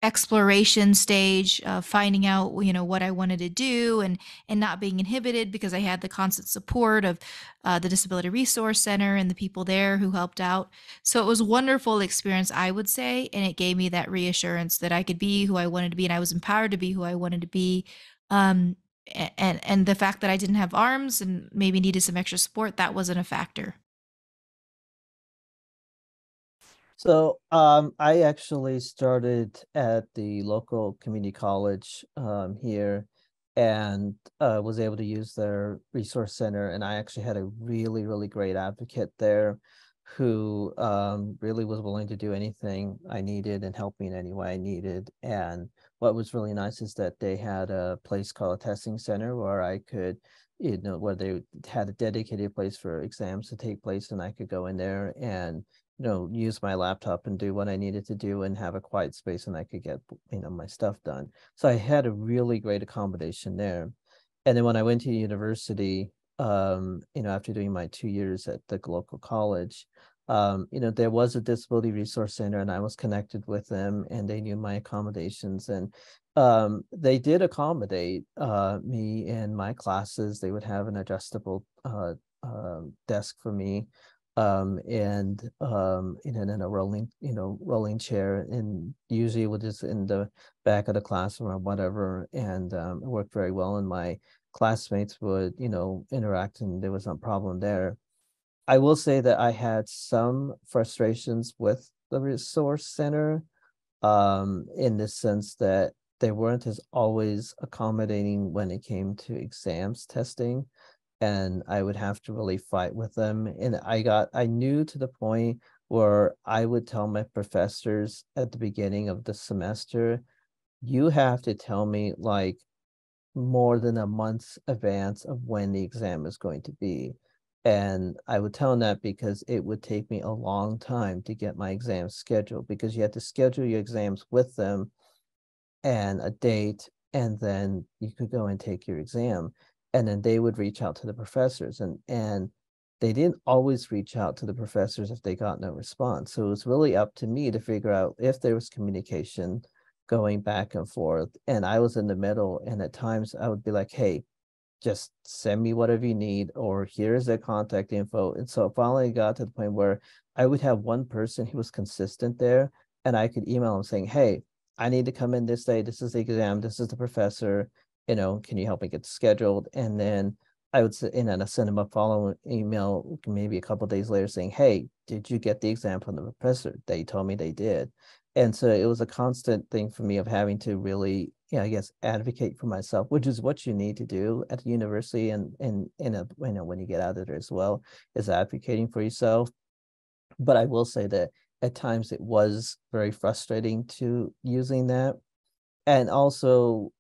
exploration stage, finding out, what I wanted to do and not being inhibited because I had the constant support of the Disability Resource Center and the people there who helped out. So it was a wonderful experience, I would say, and it gave me that reassurance that I could be who I wanted to be and I was empowered to be who I wanted to be. And the fact that I didn't have arms and maybe needed some extra support, that wasn't a factor. So I actually started at the local community college here and was able to use their resource center. And I actually had a really, really great advocate there who really was willing to do anything I needed and help me in any way I needed. And what was really nice is that they had a place called a testing center where I could, where they had a dedicated place for exams to take place, and I could go in there and, use my laptop and do what I needed to do and have a quiet space, and I could get, my stuff done. So I had a really great accommodation there. And then when I went to university, after doing my 2 years at the local college, there was a disability resource center, and I was connected with them, and they knew my accommodations, and they did accommodate me in my classes. They would have an adjustable desk for me, and then a rolling chair, and usually it was just in the back of the classroom or whatever, and it worked very well, and my classmates would interact, and there was no problem there. I will say that I had some frustrations with the resource center, in the sense that they weren't as always accommodating when it came to exams testing, and I would have to really fight with them. And I knew to the point where I would tell my professors at the beginning of the semester, you have to tell me like more than a month's advance of when the exam is going to be. And I would tell them that because it would take me a long time to get my exams scheduled, because you had to schedule your exams with them and a date, and then you could go and take your exam. And then they would reach out to the professors, and they didn't always reach out to the professors if they got no response. So it was really up to me to figure out if there was communication going back and forth. And I was in the middle, and at times I would be like, hey, just send me whatever you need, or here's their contact info. And so finally got to the point where I would have one person who was consistent there, and I could email them saying, hey, I need to come in this day. This is the exam. This is the professor. Can you help me get scheduled? And then I would send them a follow-up email maybe a couple of days later saying, hey, did you get the exam from the professor? They told me they did. And so it was a constant thing for me of having to really, I guess, advocate for myself, which is what you need to do at the university, and when you get out of there as well, is advocating for yourself. But I will say that at times it was very frustrating to using that. And also,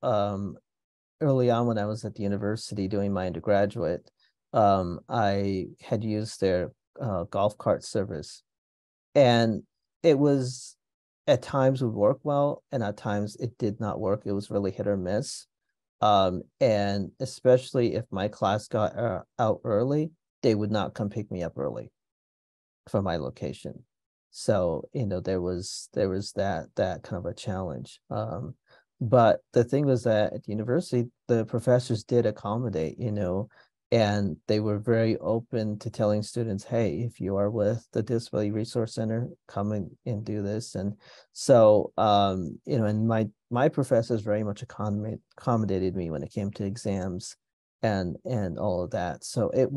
early on when I was at the university doing my undergraduate, I had used their golf cart service, and it was at times would work well, and at times it did not work. It was really hit or miss. And especially if my class got out early, they would not come pick me up early from my location. So, there was that kind of a challenge. But the thing was that at the university, the professors did accommodate, and they were very open to telling students, hey, if you are with the Disability Resource Center, come and do this. And so, and my professors very much accommodated me when it came to exams and all of that. So there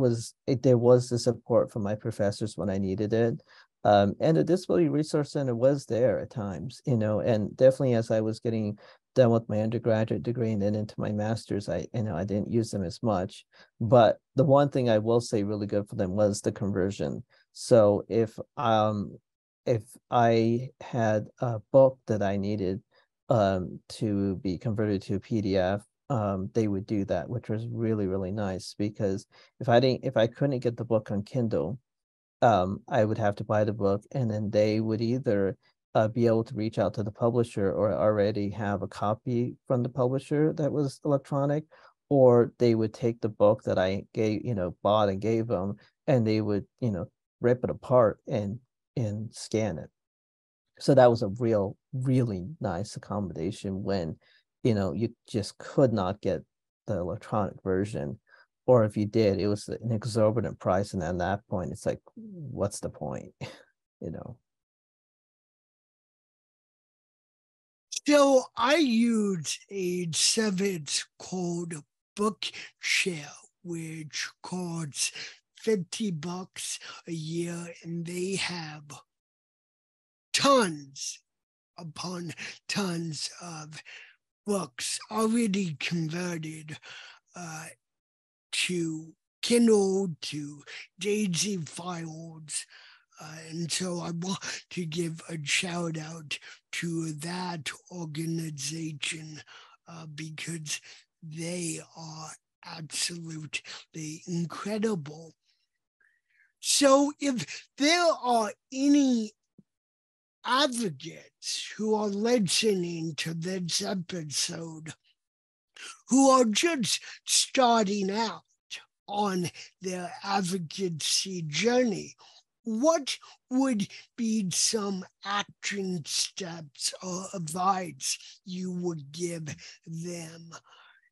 was the support from my professors when I needed it. And the Disability Resource Center was there at times, and definitely as I was getting done with my undergraduate degree and then into my master's, I didn't use them as much. But the one thing I will say really good for them was the conversion. So if I had a book that I needed to be converted to a PDF, they would do that, which was really, really nice, because if I couldn't get the book on Kindle, I would have to buy the book, and then they would either be able to reach out to the publisher or already have a copy from the publisher that was electronic, or they would take the book that I bought and gave them, and they would, rip it apart and scan it. So that was a really nice accommodation when, you just could not get the electronic version. Or if you did, it was an exorbitant price. And at that point, it's like, what's the point? So I use a service called Bookshare, which costs $50 a year, and they have tons upon tons of books already converted to Kindle, to Daisy files, And so I want to give a shout out to that organization because they are absolutely incredible. So if there are any advocates who are listening to this episode who are just starting out on their advocacy journey, what would be some action steps or advice you would give them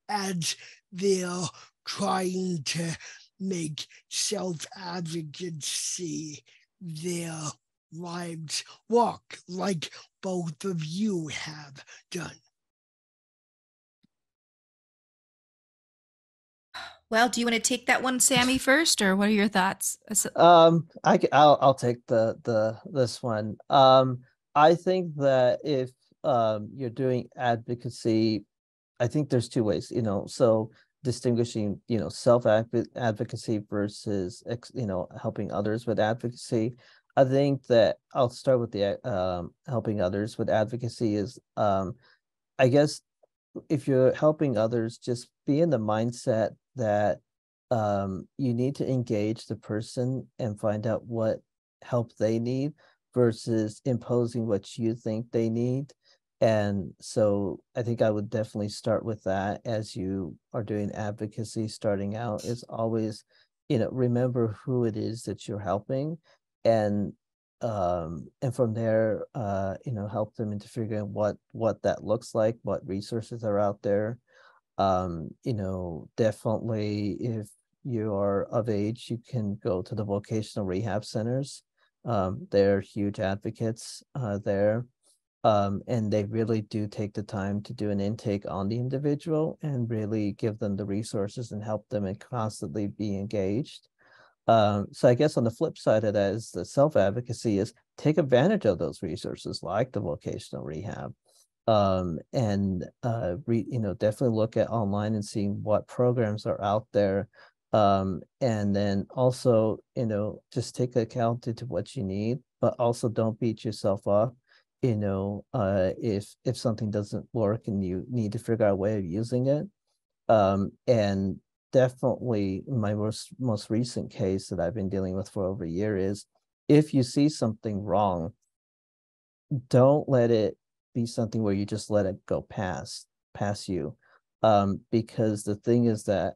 as they're trying to make self-advocacy their lives work, like both of you have done? Well, do you want to take that one, Sami, first, or what are your thoughts? I'll take this one. I think that if you're doing advocacy, I think there's two ways, so distinguishing, self-advocacy versus, helping others with advocacy. I think that I'll start with the helping others with advocacy is, I guess, if you're helping others, just be in the mindset that you need to engage the person and find out what help they need versus imposing what you think they need. And so I think I would definitely start with that as you are doing advocacy. Starting out is always, remember who it is that you're helping, and from there, help them into figuring what that looks like, what resources are out there. Definitely if you are of age, you can go to the vocational rehab centers. They're huge advocates there. And they really do take the time to do an intake on the individual and really give them the resources and help them and constantly be engaged. So I guess on the flip side of that is the self-advocacy is take advantage of those resources like the vocational rehab. And definitely look at online and seeing what programs are out there. And then also, just take account to what you need, but also don't beat yourself up. If something doesn't work and you need to figure out a way of using it. And definitely my most recent case that I've been dealing with for over a year is if you see something wrong, don't let it be something where you just let it go past you. Because the thing is that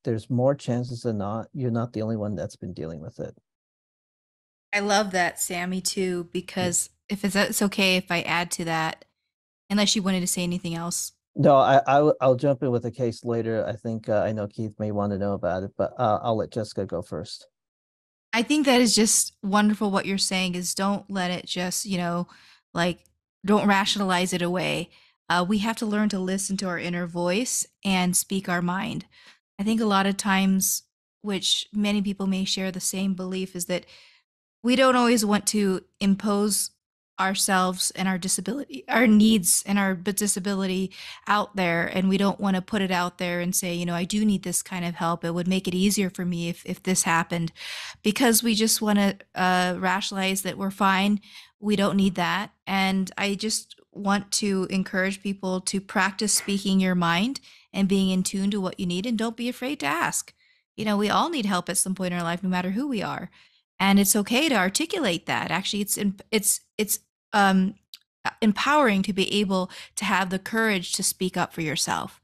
there's more chances than not, you're not the only one that's been dealing with it. I love that, Sami, too, because if it's okay if I add to that, unless you wanted to say anything else. No, I'll jump in with a case later. I think I know Keith may want to know about it, but I'll let Jessica go first. I think that is just wonderful what you're saying is don't let it just, like, don't rationalize it away. We have to learn to listen to our inner voice and speak our mind. I think a lot of times, which many people may share the same belief, is that we don't always want to impose ourselves and our disability, our needs and our disability out there. And we don't want to put it out there and say, I do need this kind of help. It would make it easier for me if this happened, because we just want to rationalize that we're fine. We don't need that. And I just want to encourage people to practice speaking your mind and being in tune to what you need. And don't be afraid to ask. We all need help at some point in our life, no matter who we are, and it's okay to articulate that. Actually, it's um, empowering to be able to have the courage to speak up for yourself.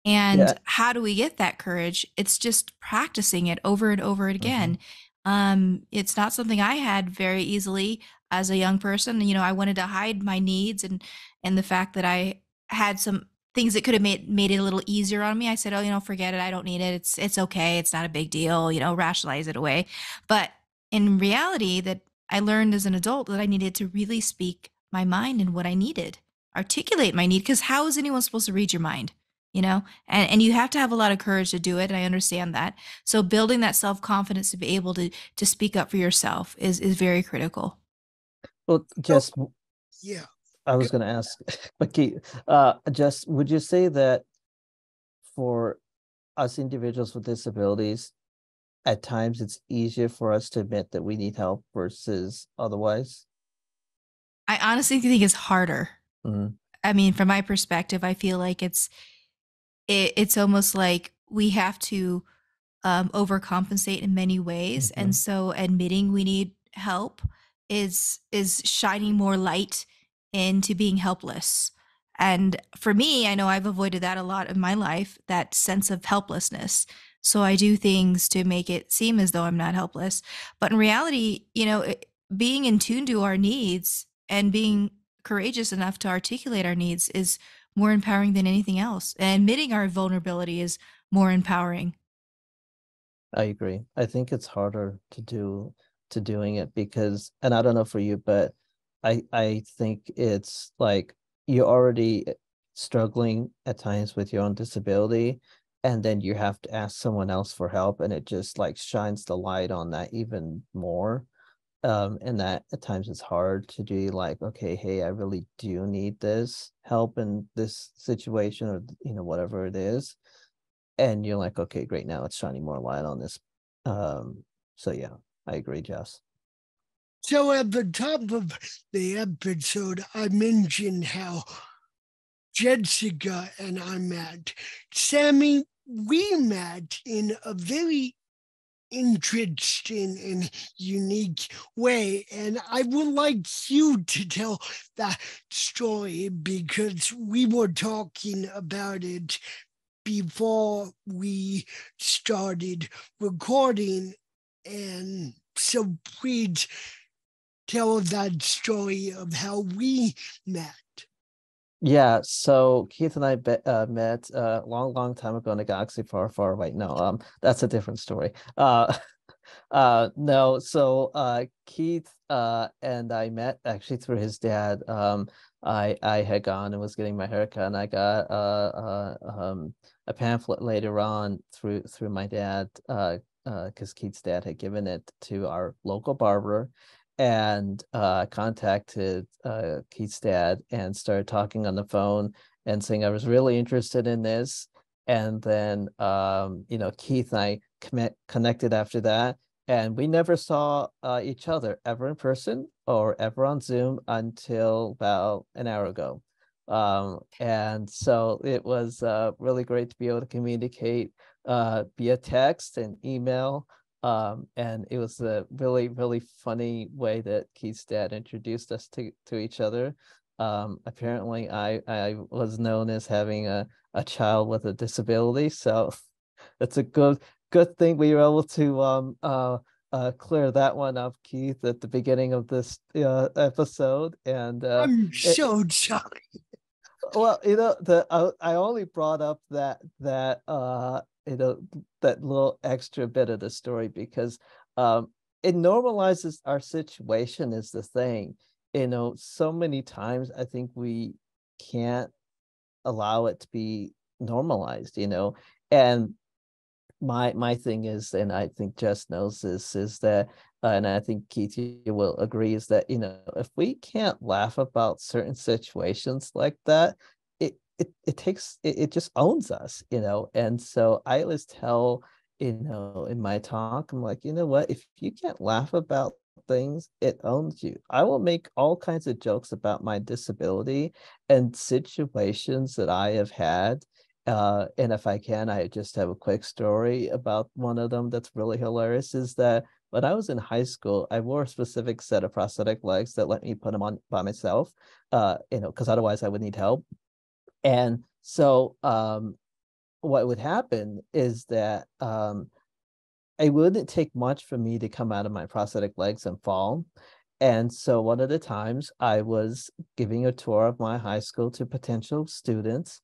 And Yeah. how do we get that courage? It's just practicing it over and over again. It's not something I had very easily as a young person. I wanted to hide my needs and the fact that I had some things that could have made it a little easier on me. I said, oh, forget it. I don't need it. It's okay. It's not a big deal. Rationalize it away. But in reality, that I learned as an adult that I needed to really speak my mind and what I needed, articulate my need, because how is anyone supposed to read your mind? And you have to have a lot of courage to do it. And I understand that. So building that self-confidence to be able to speak up for yourself is very critical. Well, just yeah. I was going to ask, but Keith, just would you say that for us individuals with disabilities, at times it's easier for us to admit that we need help versus otherwise? I honestly think it's harder. Mhm. I mean, from my perspective, I feel like it's almost like we have to overcompensate in many ways, and Mhm. so admitting we need help is shining more light into being helpless. And for me, I know I've avoided that a lot in my life, that sense of helplessness. So I do things to make it seem as though I'm not helpless, but in reality, being in tune to our needs and being courageous enough to articulate our needs is more empowering than anything else. And admitting our vulnerability is more empowering. I agree. I think it's harder to doing it because, and I don't know for you, but I think it's like you're already struggling at times with your own disability, and then you have to ask someone else for help, and it just like shines the light on that even more. And that at times it's hard to do like, okay, hey, I really do need this help in this situation, or whatever it is, and you're like, okay, great, now it's shining more light on this. So yeah, I agree, Jess. So at the top of the episode, I mentioned how Jessica and I met. Sami, we met in a very interesting and unique way. And I would like you to tell that story because we were talking about it before we started recording. And so please tell that story of how we met. Yeah, so Keith and I met a long time ago in a galaxy far, far away. No, that's a different story. No, so Keith and I met actually through his dad. I had gone and was getting my haircut, and I got a pamphlet later on through my dad, because Keith's dad had given it to our local barber, and contacted Keith's dad and started talking on the phone and saying I was really interested in this. And then Keith and I connected after that, and we never saw each other ever in person or ever on Zoom until about an hour ago. And so it was really great to be able to communicate via text and email. And it was a really, really funny way that Keith's dad introduced us to each other. Apparently, I was known as having a child with a disability, so it's a good thing we were able to clear that one up, Keith, at the beginning of this episode. And I'm so sorry. well, I only brought up that little extra bit of the story because it normalizes our situation is the thing. So many times I think we can't allow it to be normalized, and my thing is, and I think Jess knows this, is that and I think Keith, you will agree, is that if we can't laugh about certain situations like that, it just owns us, and so I always tell, in my talk, I'm like, what, if you can't laugh about things, it owns you. I will make all kinds of jokes about my disability and situations that I have had. And if I can, I just have a quick story about one of them that's really hilarious, is that when I was in high school, I wore a specific set of prosthetic legs that let me put them on by myself, because otherwise I would need help. And so what would happen is that it wouldn't take much for me to come out of my prosthetic legs and fall. And so one of the times I was giving a tour of my high school to potential students,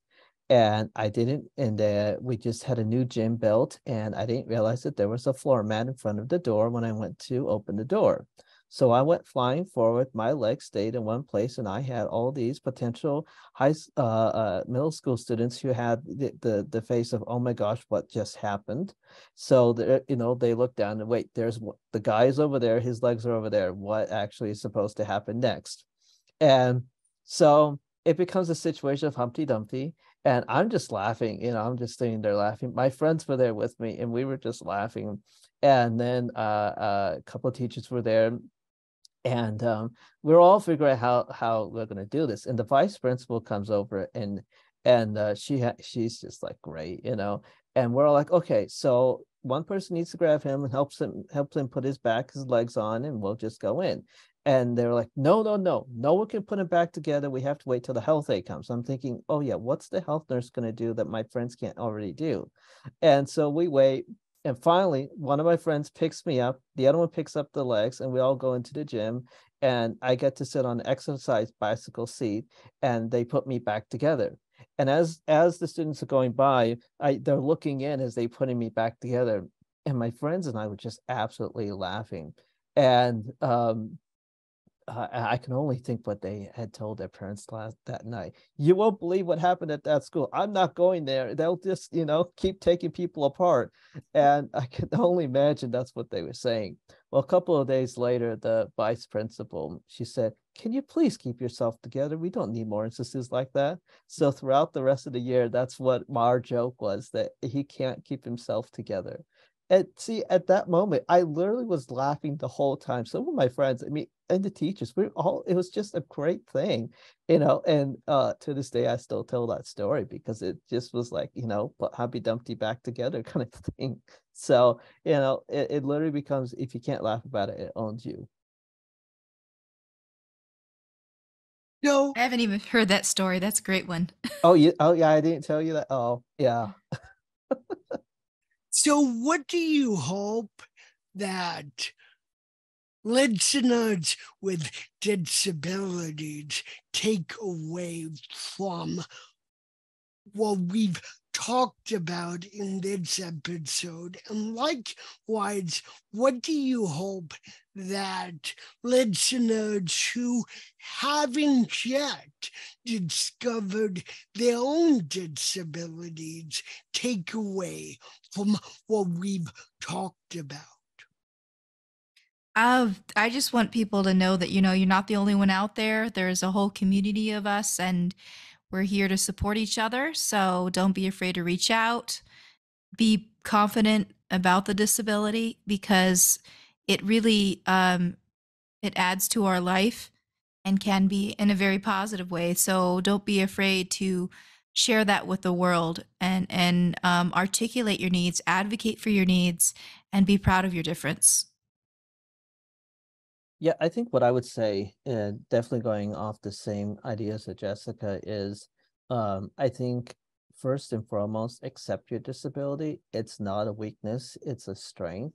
and I didn't, and we just had a new gym built, and I didn't realize that there was a floor mat in front of the door when I went to open the door. So I went flying forward, my legs stayed in one place, and I had all these potential middle school students who had the face of, oh my gosh, what just happened? So they look down and wait, there's the guy is over there, his legs are over there. What actually is supposed to happen next? And so it becomes a situation of Humpty Dumpty. And I'm just laughing, I'm just sitting there laughing. My friends were there with me and we were just laughing. And then a couple of teachers were there, and we're all figuring out how we're going to do this. And the vice principal comes over, and she's just like, great, and we're all like, okay, so one person needs to grab him and helps him put his legs on, and we'll just go in. And they're like, no, no one can put him back together. We have to wait till the health aide comes. I'm thinking, oh yeah, what's the health nurse going to do that my friends can't already do? And so we wait. And finally, one of my friends picks me up, the other one picks up the legs, and we all go into the gym. And I get to sit on an exercise bicycle seat, and they put me back together. And as the students are going by, they're looking in as they putting me back together. And my friends and I were just absolutely laughing. And I can only think what they had told their parents that night. You won't believe what happened at that school. I'm not going there. They'll just, keep taking people apart. And I can only imagine that's what they were saying. Well, a couple of days later, the vice principal, she said, can you please keep yourself together? We don't need more instances like that. So throughout the rest of the year, that's what our joke was, that he can't keep himself together. And see, at that moment, I literally was laughing the whole time. Some of my friends, and the teachers, it was just a great thing, and to this day, I still tell that story because it just was like, put Humpty Dumpty back together kind of thing. So, it literally becomes, if you can't laugh about it, it owns you. No. I haven't even heard that story. That's a great one. Oh, yeah, I didn't tell you that. Oh, yeah. So what do you hope that listeners with disabilities take away from what we've talked about in this episode? And likewise, what do you hope that listeners who haven't yet discovered their own disabilities take away from what we've talked about? I just want people to know that, you're not the only one out there. There's a whole community of us, and we're here to support each other. So don't be afraid to reach out. Be confident about the disability, because it really it adds to our life and can be in a very positive way. So don't be afraid to share that with the world, and articulate your needs, advocate for your needs, and be proud of your difference. Yeah, I think what I would say, definitely going off the same ideas as Jessica, is I think first and foremost, accept your disability. It's not a weakness, it's a strength,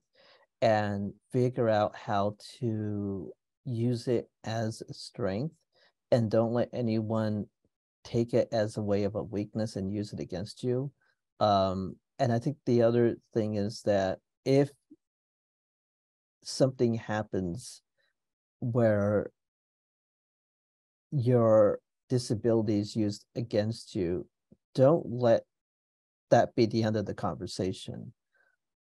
and figure out how to use it as a strength, and don't let anyone take it as a way of a weakness and use it against you. And I think the other thing is that if something happens where your disability is used against you, don't let that be the end of the conversation.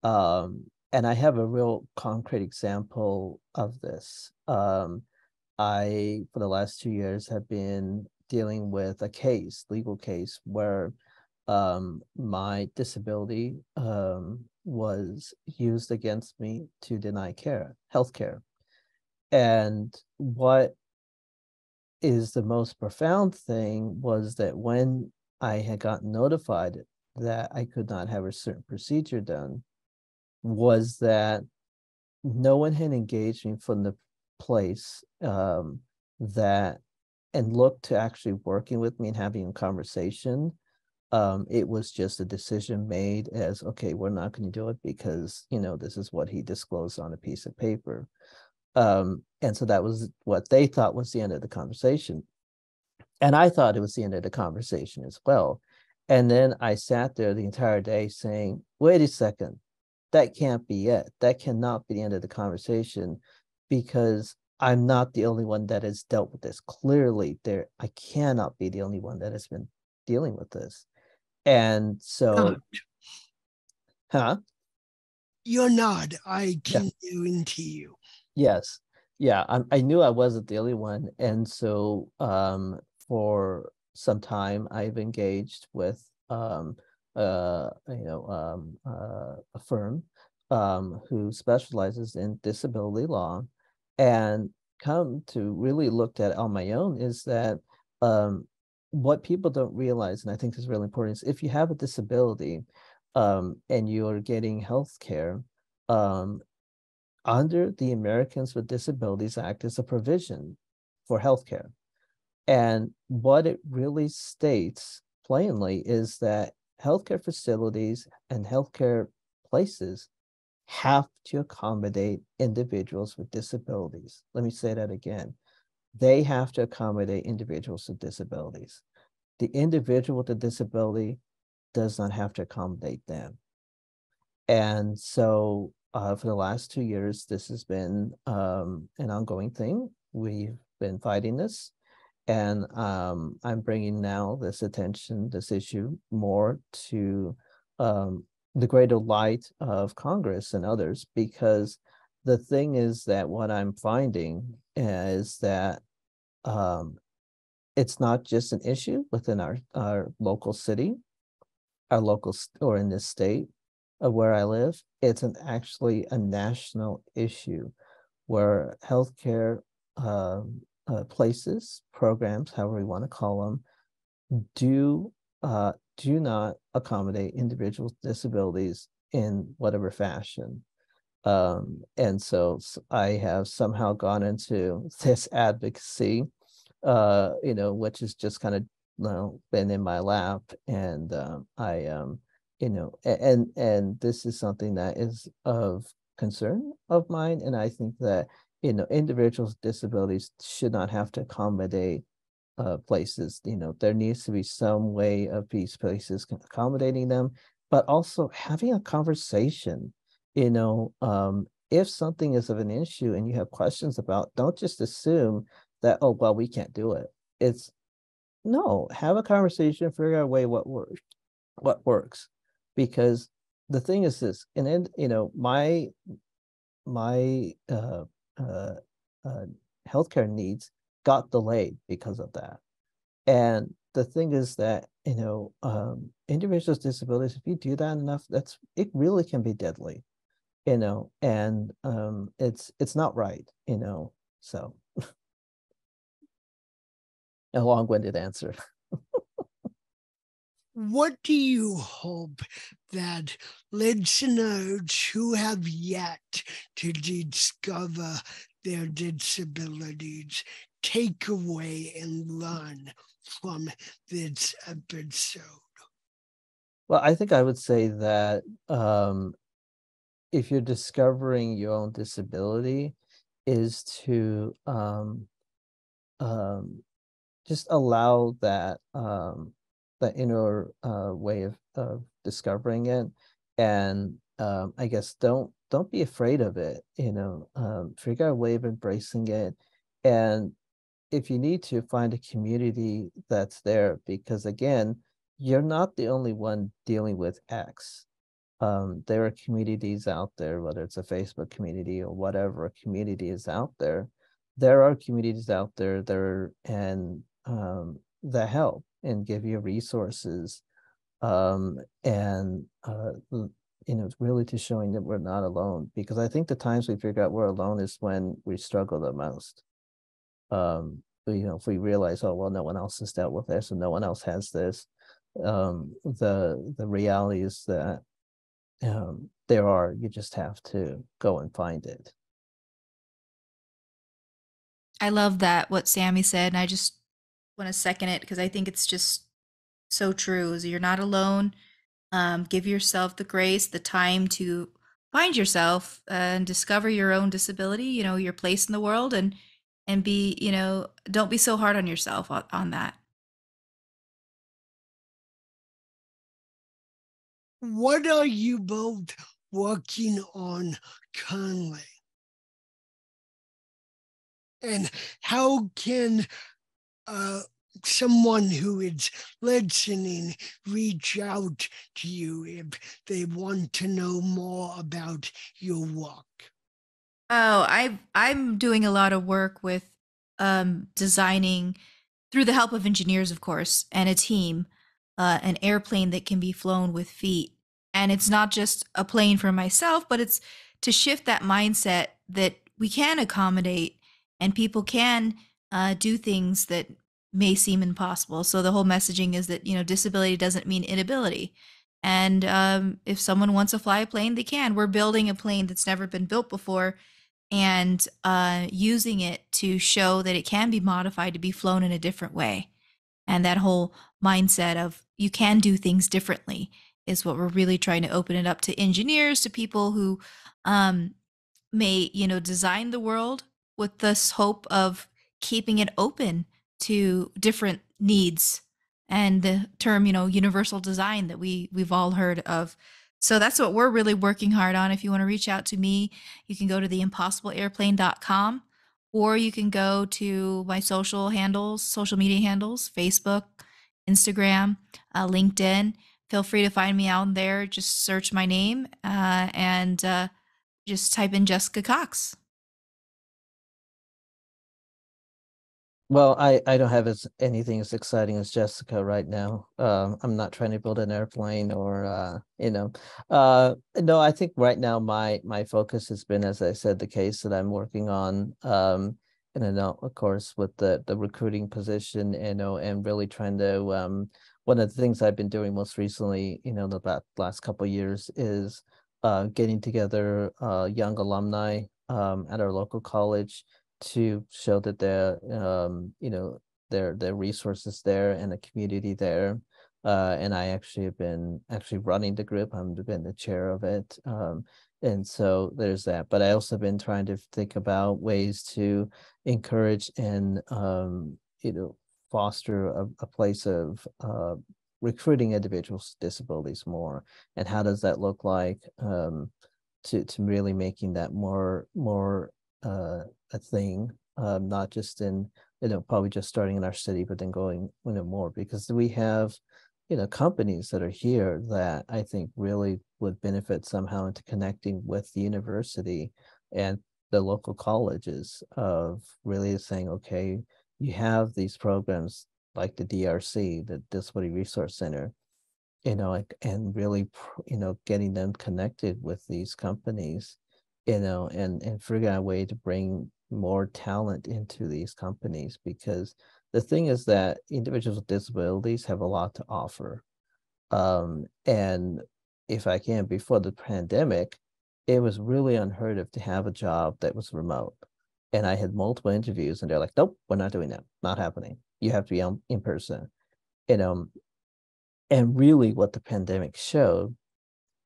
And I have a real concrete example of this. I, for the last 2 years, have been dealing with a legal case, where my disability was used against me to deny healthcare. And what is the most profound thing was that when I had gotten notified that I could not have a certain procedure done, was that no one had engaged me from the place that and looked to actually working with me and having a conversation. It was just a decision made as, okay, we're not going to do it because, this is what he disclosed on a piece of paper. And so that was what they thought was the end of the conversation. And I thought it was the end of the conversation as well. And then I sat there the entire day saying, wait a second, that can't be it. That cannot be the end of the conversation, because I'm not the only one that has dealt with this. Clearly, I cannot be the only one that has been dealing with this. And so, You're not. I can guarantee you. Yes. Yeah, I knew I wasn't the only one. And so for some time, I've engaged with a firm who specializes in disability law, and come to really looked at on my own is that what people don't realize, and I think is really important, is if you have a disability and you're getting health care, under the Americans with Disabilities Act is a provision for healthcare. And what it really states plainly is that healthcare facilities and healthcare places have to accommodate individuals with disabilities. Let me say that again. They have to accommodate individuals with disabilities. The individual with a disability does not have to accommodate them. And so for the last 2 years, this has been an ongoing thing. We've been fighting this. And I'm bringing now this issue more to the greater light of Congress and others, because the thing is that what I'm finding is that it's not just an issue within our local city, or in this state of where I live. It's actually a national issue where healthcare places, programs, however we want to call them, do not accommodate individuals with disabilities in whatever fashion. And so I have somehow gone into this advocacy, which has just kind of been in my lap, and and this is something that is of concern of mine, and I think that individuals with disabilities should not have to accommodate places. There needs to be some way of these places accommodating them, but also having a conversation. If something is of an issue and you have questions about, don't just assume that, oh well, we can't do it. It's no, have a conversation, figure out a way what works, because the thing is this, and then my healthcare needs got delayed because of that. And the thing is that individuals with disabilities, if you do that enough, it really can be deadly, and it's not right, so a long-winded answer. What do you hope that listeners who have yet to discover their disabilities take away and learn from this episode? Well, I think I would say that if you're discovering your own disability, is to just allow that that inner way of discovering it, and I guess don't be afraid of it. Figure out a way of embracing it, and if you need to, find a community that's there, because again, you're not the only one dealing with X. There are communities out there, whether it's a Facebook community or whatever community is out there. There are communities out there that help and give you resources, and it's really to showing that we're not alone, because I think the times we figure out we're alone is when we struggle the most. If we realize, oh well, no one else has dealt with this and no one else has this, the reality is that you just have to go and find it. I love that, what Sami said, and I just want to second it because I think it's just so true. Is you're not alone. Give yourself the grace, the time to find yourself and discover your own disability, your place in the world, and be, don't be so hard on yourself on that. What are you both working on currently? And how can someone who is listening reach out to you if they want to know more about your work? Oh, I'm doing a lot of work with designing through the help of engineers, of course, and a team, an airplane that can be flown with feet. And it's not just a plane for myself, but it's to shift that mindset that we can accommodate and people can do things that may seem impossible. So the whole messaging is that, disability doesn't mean inability. And if someone wants to fly a plane, they can. We're building a plane that's never been built before and using it to show that it can be modified to be flown in a different way. And that whole mindset of you can do things differently is what we're really trying to open it up to engineers, to people who um, may, design the world with this hope of keeping it open to different needs and the term, universal design that we've all heard of. So that's what we're really working hard on. If you want to reach out to me, you can go to theimpossibleairplane.com, or you can go to my social media handles, Facebook, Instagram, LinkedIn. Feel free to find me out there. Just search my name and just type in Jessica Cox. Well, I don't have anything as exciting as Jessica right now. I'm not trying to build an airplane or no, I think right now my focus has been, as I said, the case that I'm working on. And I know, of course, with the recruiting position, and really trying to one of the things I've been doing most recently, the last couple of years is getting together young alumni at our local college to show that their resources there and the community there. And I actually have been running the group. I've been the chair of it. And so there's that. But I also been trying to think about ways to encourage and foster a place of recruiting individuals with disabilities more. And how does that look like to really making that more a thing, not just in, probably just starting in our city, but then going, more, because we have, companies that are here that I think really would benefit somehow into connecting with the university and the local colleges of really saying, okay, you have these programs like the DRC, the Disability Resource Center, and really, getting them connected with these companies, and figure out a way to bring more talent into these companies, because the thing is that individuals with disabilities have a lot to offer. And if I can, before the pandemic, it was really unheard of to have a job that was remote. And I had multiple interviews and they're like, nope, we're not doing that. Not happening. You have to be in person. And really what the pandemic showed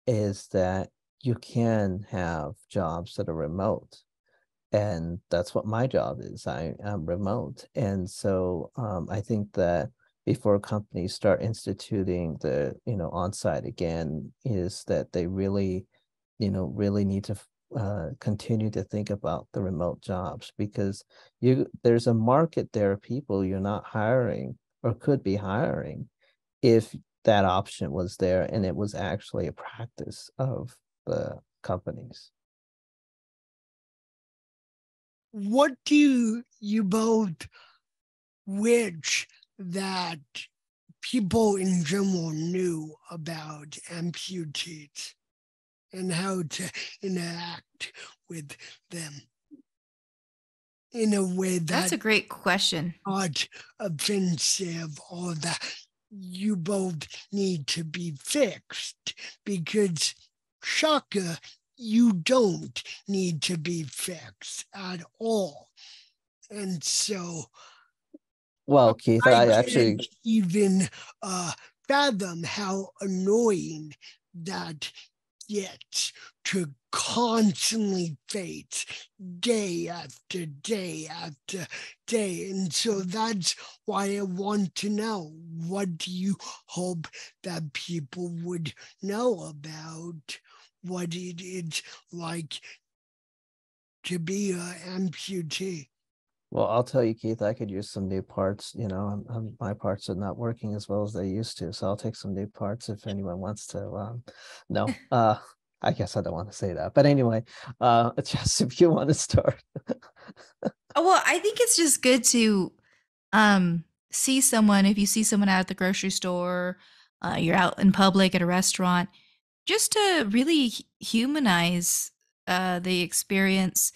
is that you can have jobs that are remote. And that's what my job is. I'm remote. And so I think that before companies start instituting the, on-site again, is that they really, really need to continue to think about the remote jobs, because there's a market there of people you're not hiring or could be hiring if that option was there and it was actually a practice of the companies. What do you both wish that people in general knew about amputees and how to interact with them in a way That's a great question. Not offensive, or that you both need to be fixed, because shocker, you don't need to be fixed at all. And so, well, Keith, I actually can't even fathom how annoying that gets to constantly face day after day after day. And so that's why I want to know, what do you hope that people would know about what it is like to be an amputee? Well, I'll tell you, Keith, I could use some new parts. My parts are not working as well as they used to, so I'll take some new parts if anyone wants to. No, I guess I don't want to say that, but anyway, just if you want to start. Well, I think it's just good to see someone, if you see someone out at the grocery store, you're out in public at a restaurant, just to really humanize the experience.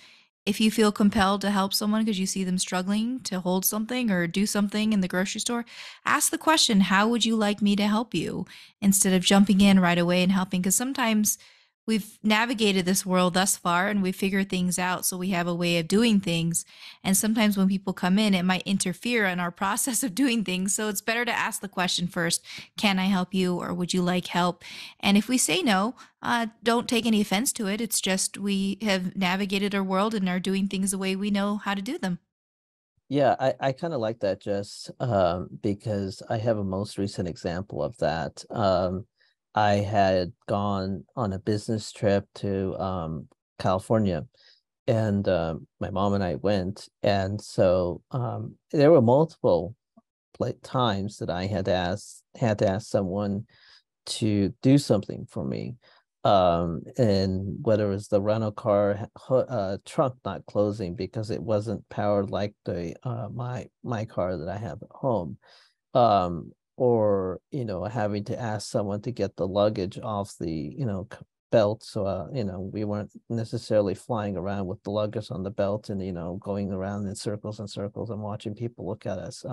If you feel compelled to help someone because you see them struggling to hold something or do something in the grocery store, ask the question, how would you like me to help you? Instead of jumping in right away and helping. Because sometimes we've navigated this world thus far and we figure things out. So we have a way of doing things. And sometimes when people come in, it might interfere in our process of doing things. So it's better to ask the question first, can I help you or would you like help? And if we say no, don't take any offense to it. It's just we have navigated our world and are doing things the way we know how to do them. Yeah, I kind of like that, Jess, because I have a most recent example of that. I had gone on a business trip to California, and my mom and I went, and so there were multiple times that I had to ask someone to do something for me, and whether it was the rental car trunk not closing because it wasn't powered like the my car that I have at home, or having to ask someone to get the luggage off the belt, so we weren't necessarily flying around with the luggage on the belt and going around in circles and circles and watching people look at us.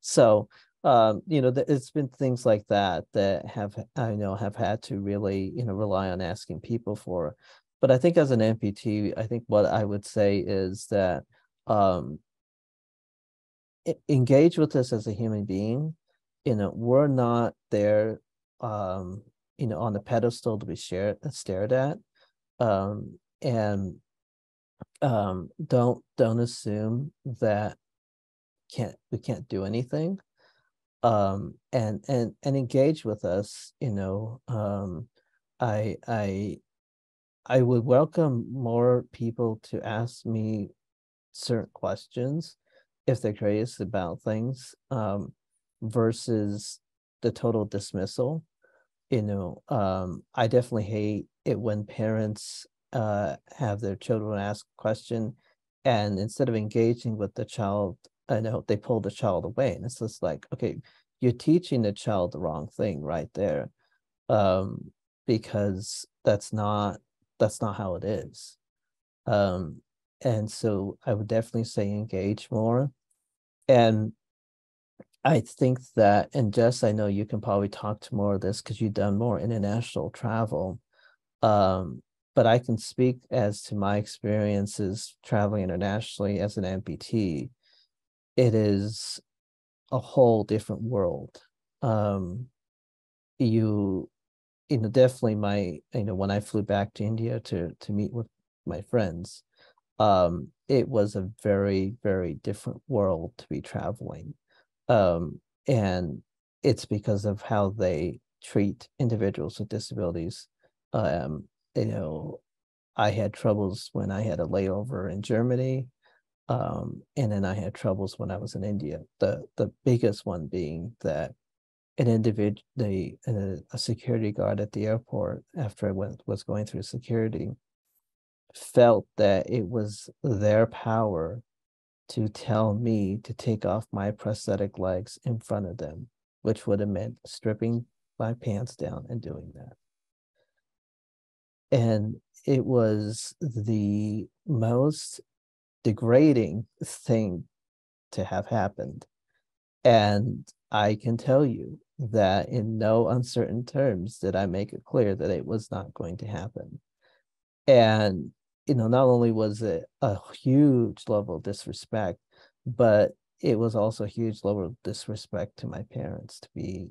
So it's been things like that that have had to really rely on asking people for. But I think as an amputee, I think what I would say is that um engage with us as a human being. We're not there on the pedestal to be stared at. And don't assume that we can't do anything. And engage with us. I would welcome more people to ask me certain questions if they're curious about things, versus the total dismissal. I definitely hate it when parents have their children ask a question, and instead of engaging with the child, I know they pull the child away, and it's just like, okay, you're teaching the child the wrong thing right there, because that's not how it is. And so I would definitely say engage more. And I think that, and Jess, I know you can probably talk to more of this because you've done more international travel. But I can speak as to my experiences traveling internationally as an amputee. It is a whole different world. You definitely when I flew back to India to meet with my friends, it was a very, very different world to be traveling. And it's because of how they treat individuals with disabilities. Um, you know, I had troubles when I had a layover in Germany, and then I had troubles when I was in India. The biggest one being that an individual, a security guard at the airport, after I was going through security, felt that it was their power to tell me to take off my prosthetic legs in front of them, which would have meant stripping my pants down and doing that. And it was the most degrading thing to have happened. And I can tell you that in no uncertain terms did I make it clear that it was not going to happen. And not only was it a huge level of disrespect, but it was also a huge level of disrespect to my parents to be,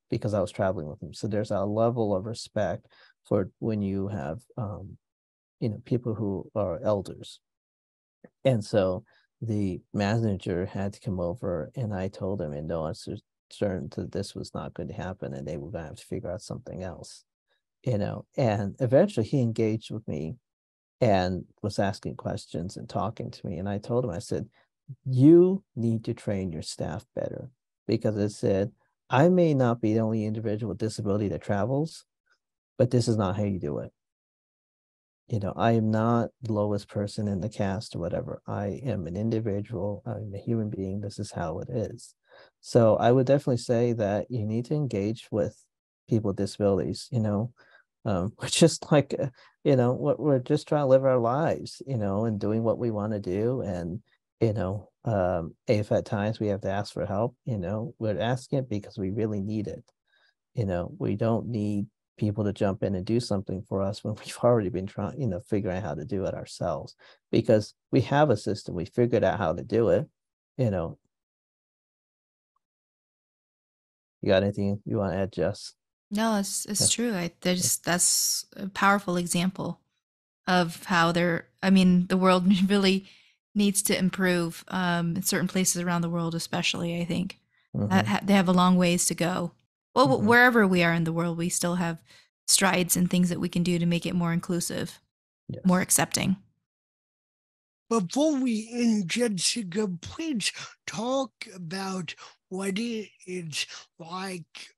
because I was traveling with them. So there's a level of respect for when you have, people who are elders. And so the manager had to come over, and I told him in no uncertain that this was not going to happen and they were going to have to figure out something else, and eventually he engaged with me and was asking questions and talking to me. And I told him, I said, you need to train your staff better, because I said, I may not be the only individual with disability that travels, but this is not how you do it. I am not the lowest person in the cast or whatever. I am an individual. I'm a human being. This is how it is. So I would definitely say that you need to engage with people with disabilities, we're just like, we're just trying to live our lives, and doing what we want to do. And, if at times we have to ask for help, we're asking it because we really need it. We don't need people to jump in and do something for us when we've already been trying, figuring out how to do it ourselves, because we have a system, we figured out how to do it. You know, you got anything you want to add, Jess? No, it's Yeah. true. That's a powerful example of how they're. I mean, the world really needs to improve in certain places around the world, especially. I think Hmm. they have a long ways to go. Well, Hmm. wherever we are in the world, we still have strides and things that we can do to make it more inclusive, more Yes. accepting. Before we end, Jessica, please talk about what it is like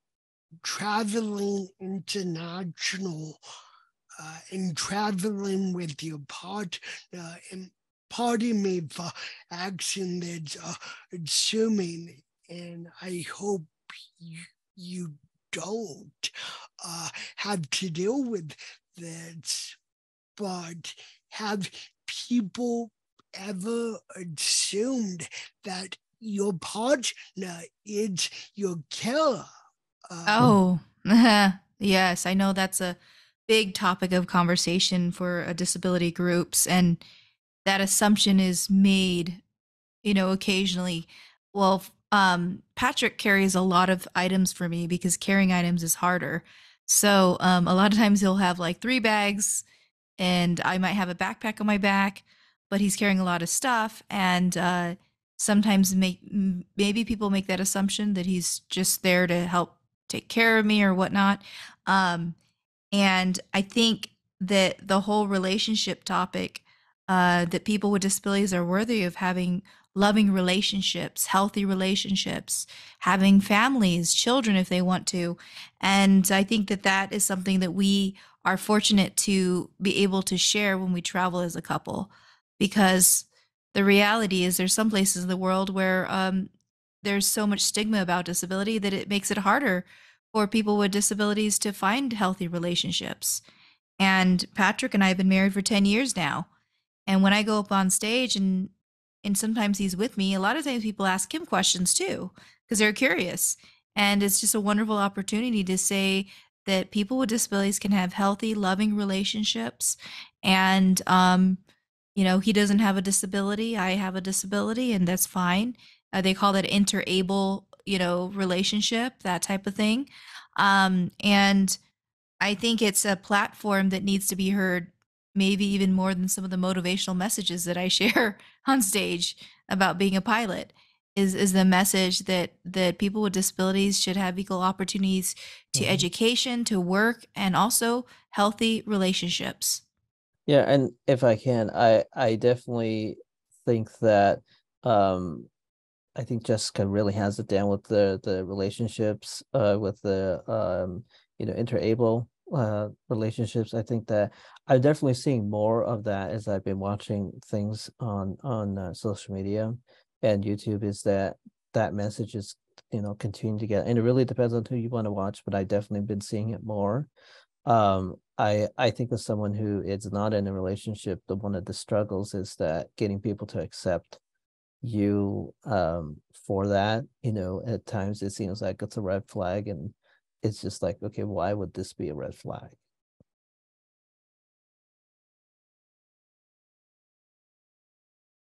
traveling international and traveling with your partner. And pardon me for accent that's assuming, and I hope you don't have to deal with this, but have people ever assumed that your partner is your killer? Oh, yes, I know that's a big topic of conversation for disability groups, and that assumption is made, occasionally. Well, Patrick carries a lot of items for me because carrying items is harder. So, a lot of times he'll have like 3 bags, and I might have a backpack on my back, but he's carrying a lot of stuff. And sometimes maybe people make that assumption that he's just there to help take care of me or whatnot. Um, and I think that the whole relationship topic, that people with disabilities are worthy of having loving relationships, healthy relationships, having families, children if they want to. And I think that that is something that we are fortunate to be able to share when we travel as a couple. Because the reality is, there's some places in the world where there's so much stigma about disability that it makes it harder for people with disabilities to find healthy relationships. And Patrick and I have been married for 10 years now. And when I go up on stage and sometimes he's with me, a lot of times people ask him questions too because they're curious. And it's just a wonderful opportunity to say that people with disabilities can have healthy, loving relationships. And he doesn't have a disability, I have a disability, and that's fine. They call that interable, relationship, that type of thing. And I think it's a platform that needs to be heard, maybe even more than some of the motivational messages that I share on stage about being a pilot. Is the message that people with disabilities should have equal opportunities to Hmm. education, to work, and also healthy relationships. Yeah, and if I can, I definitely think that um I think Jessica really has it down with the relationships, with the interable relationships. I think that I'm definitely seeing more of that as I've been watching things on social media and YouTube. Is that message is continuing to get, and it really depends on who you want to watch, but I definitely been seeing it more. I think as someone who is not in a relationship, the one of the struggles is that getting people to accept you for that. At times it seems like it's a red flag, and it's just like, okay, why would this be a red flag?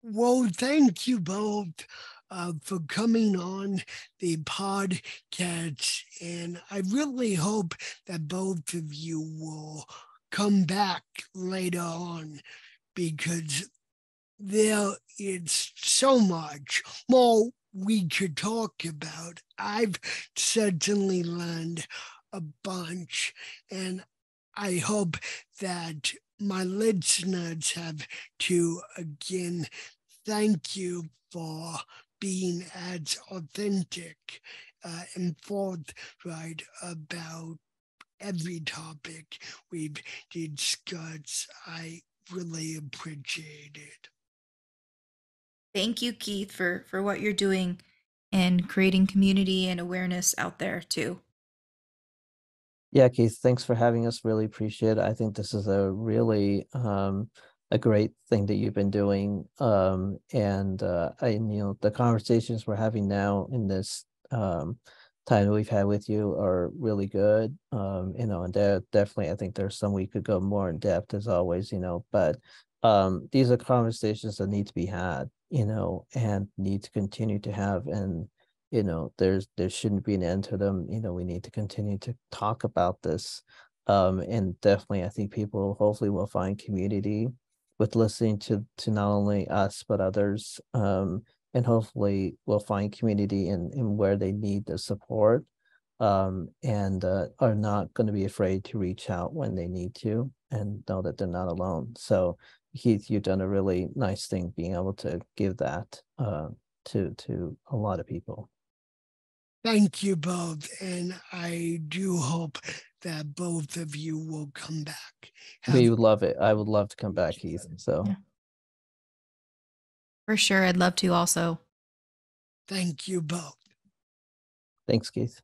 Well, thank you both for coming on the podcast. And I really hope that both of you will come back later on because there is so much more we could talk about. I've certainly learned a bunch, and I hope that my listeners have to again thank you for being as authentic and forthright about every topic we've discussed. I really appreciate it. Thank you, Keith, for what you're doing and creating community and awareness out there too. Yeah, Keith, thanks for having us. Really appreciate it. I think this is a really a great thing that you've been doing. And the conversations we're having now in this time that we've had with you are really good. And definitely I think there's some we could go more in depth as always, but these are conversations that need to be had, and need to continue to have. And there shouldn't be an end to them. We need to continue to talk about this. And definitely I think people hopefully will find community with listening to not only us but others. And hopefully will find community in where they need the support. And are not going to be afraid to reach out when they need to and know that they're not alone. So Keith, you've done a really nice thing being able to give that to a lot of people. Thank you both. And I do hope that both of you will come back. We would love it. I would love to come back, Keith. So Yeah. For sure. I'd love to also. Thank you both. Thanks, Keith.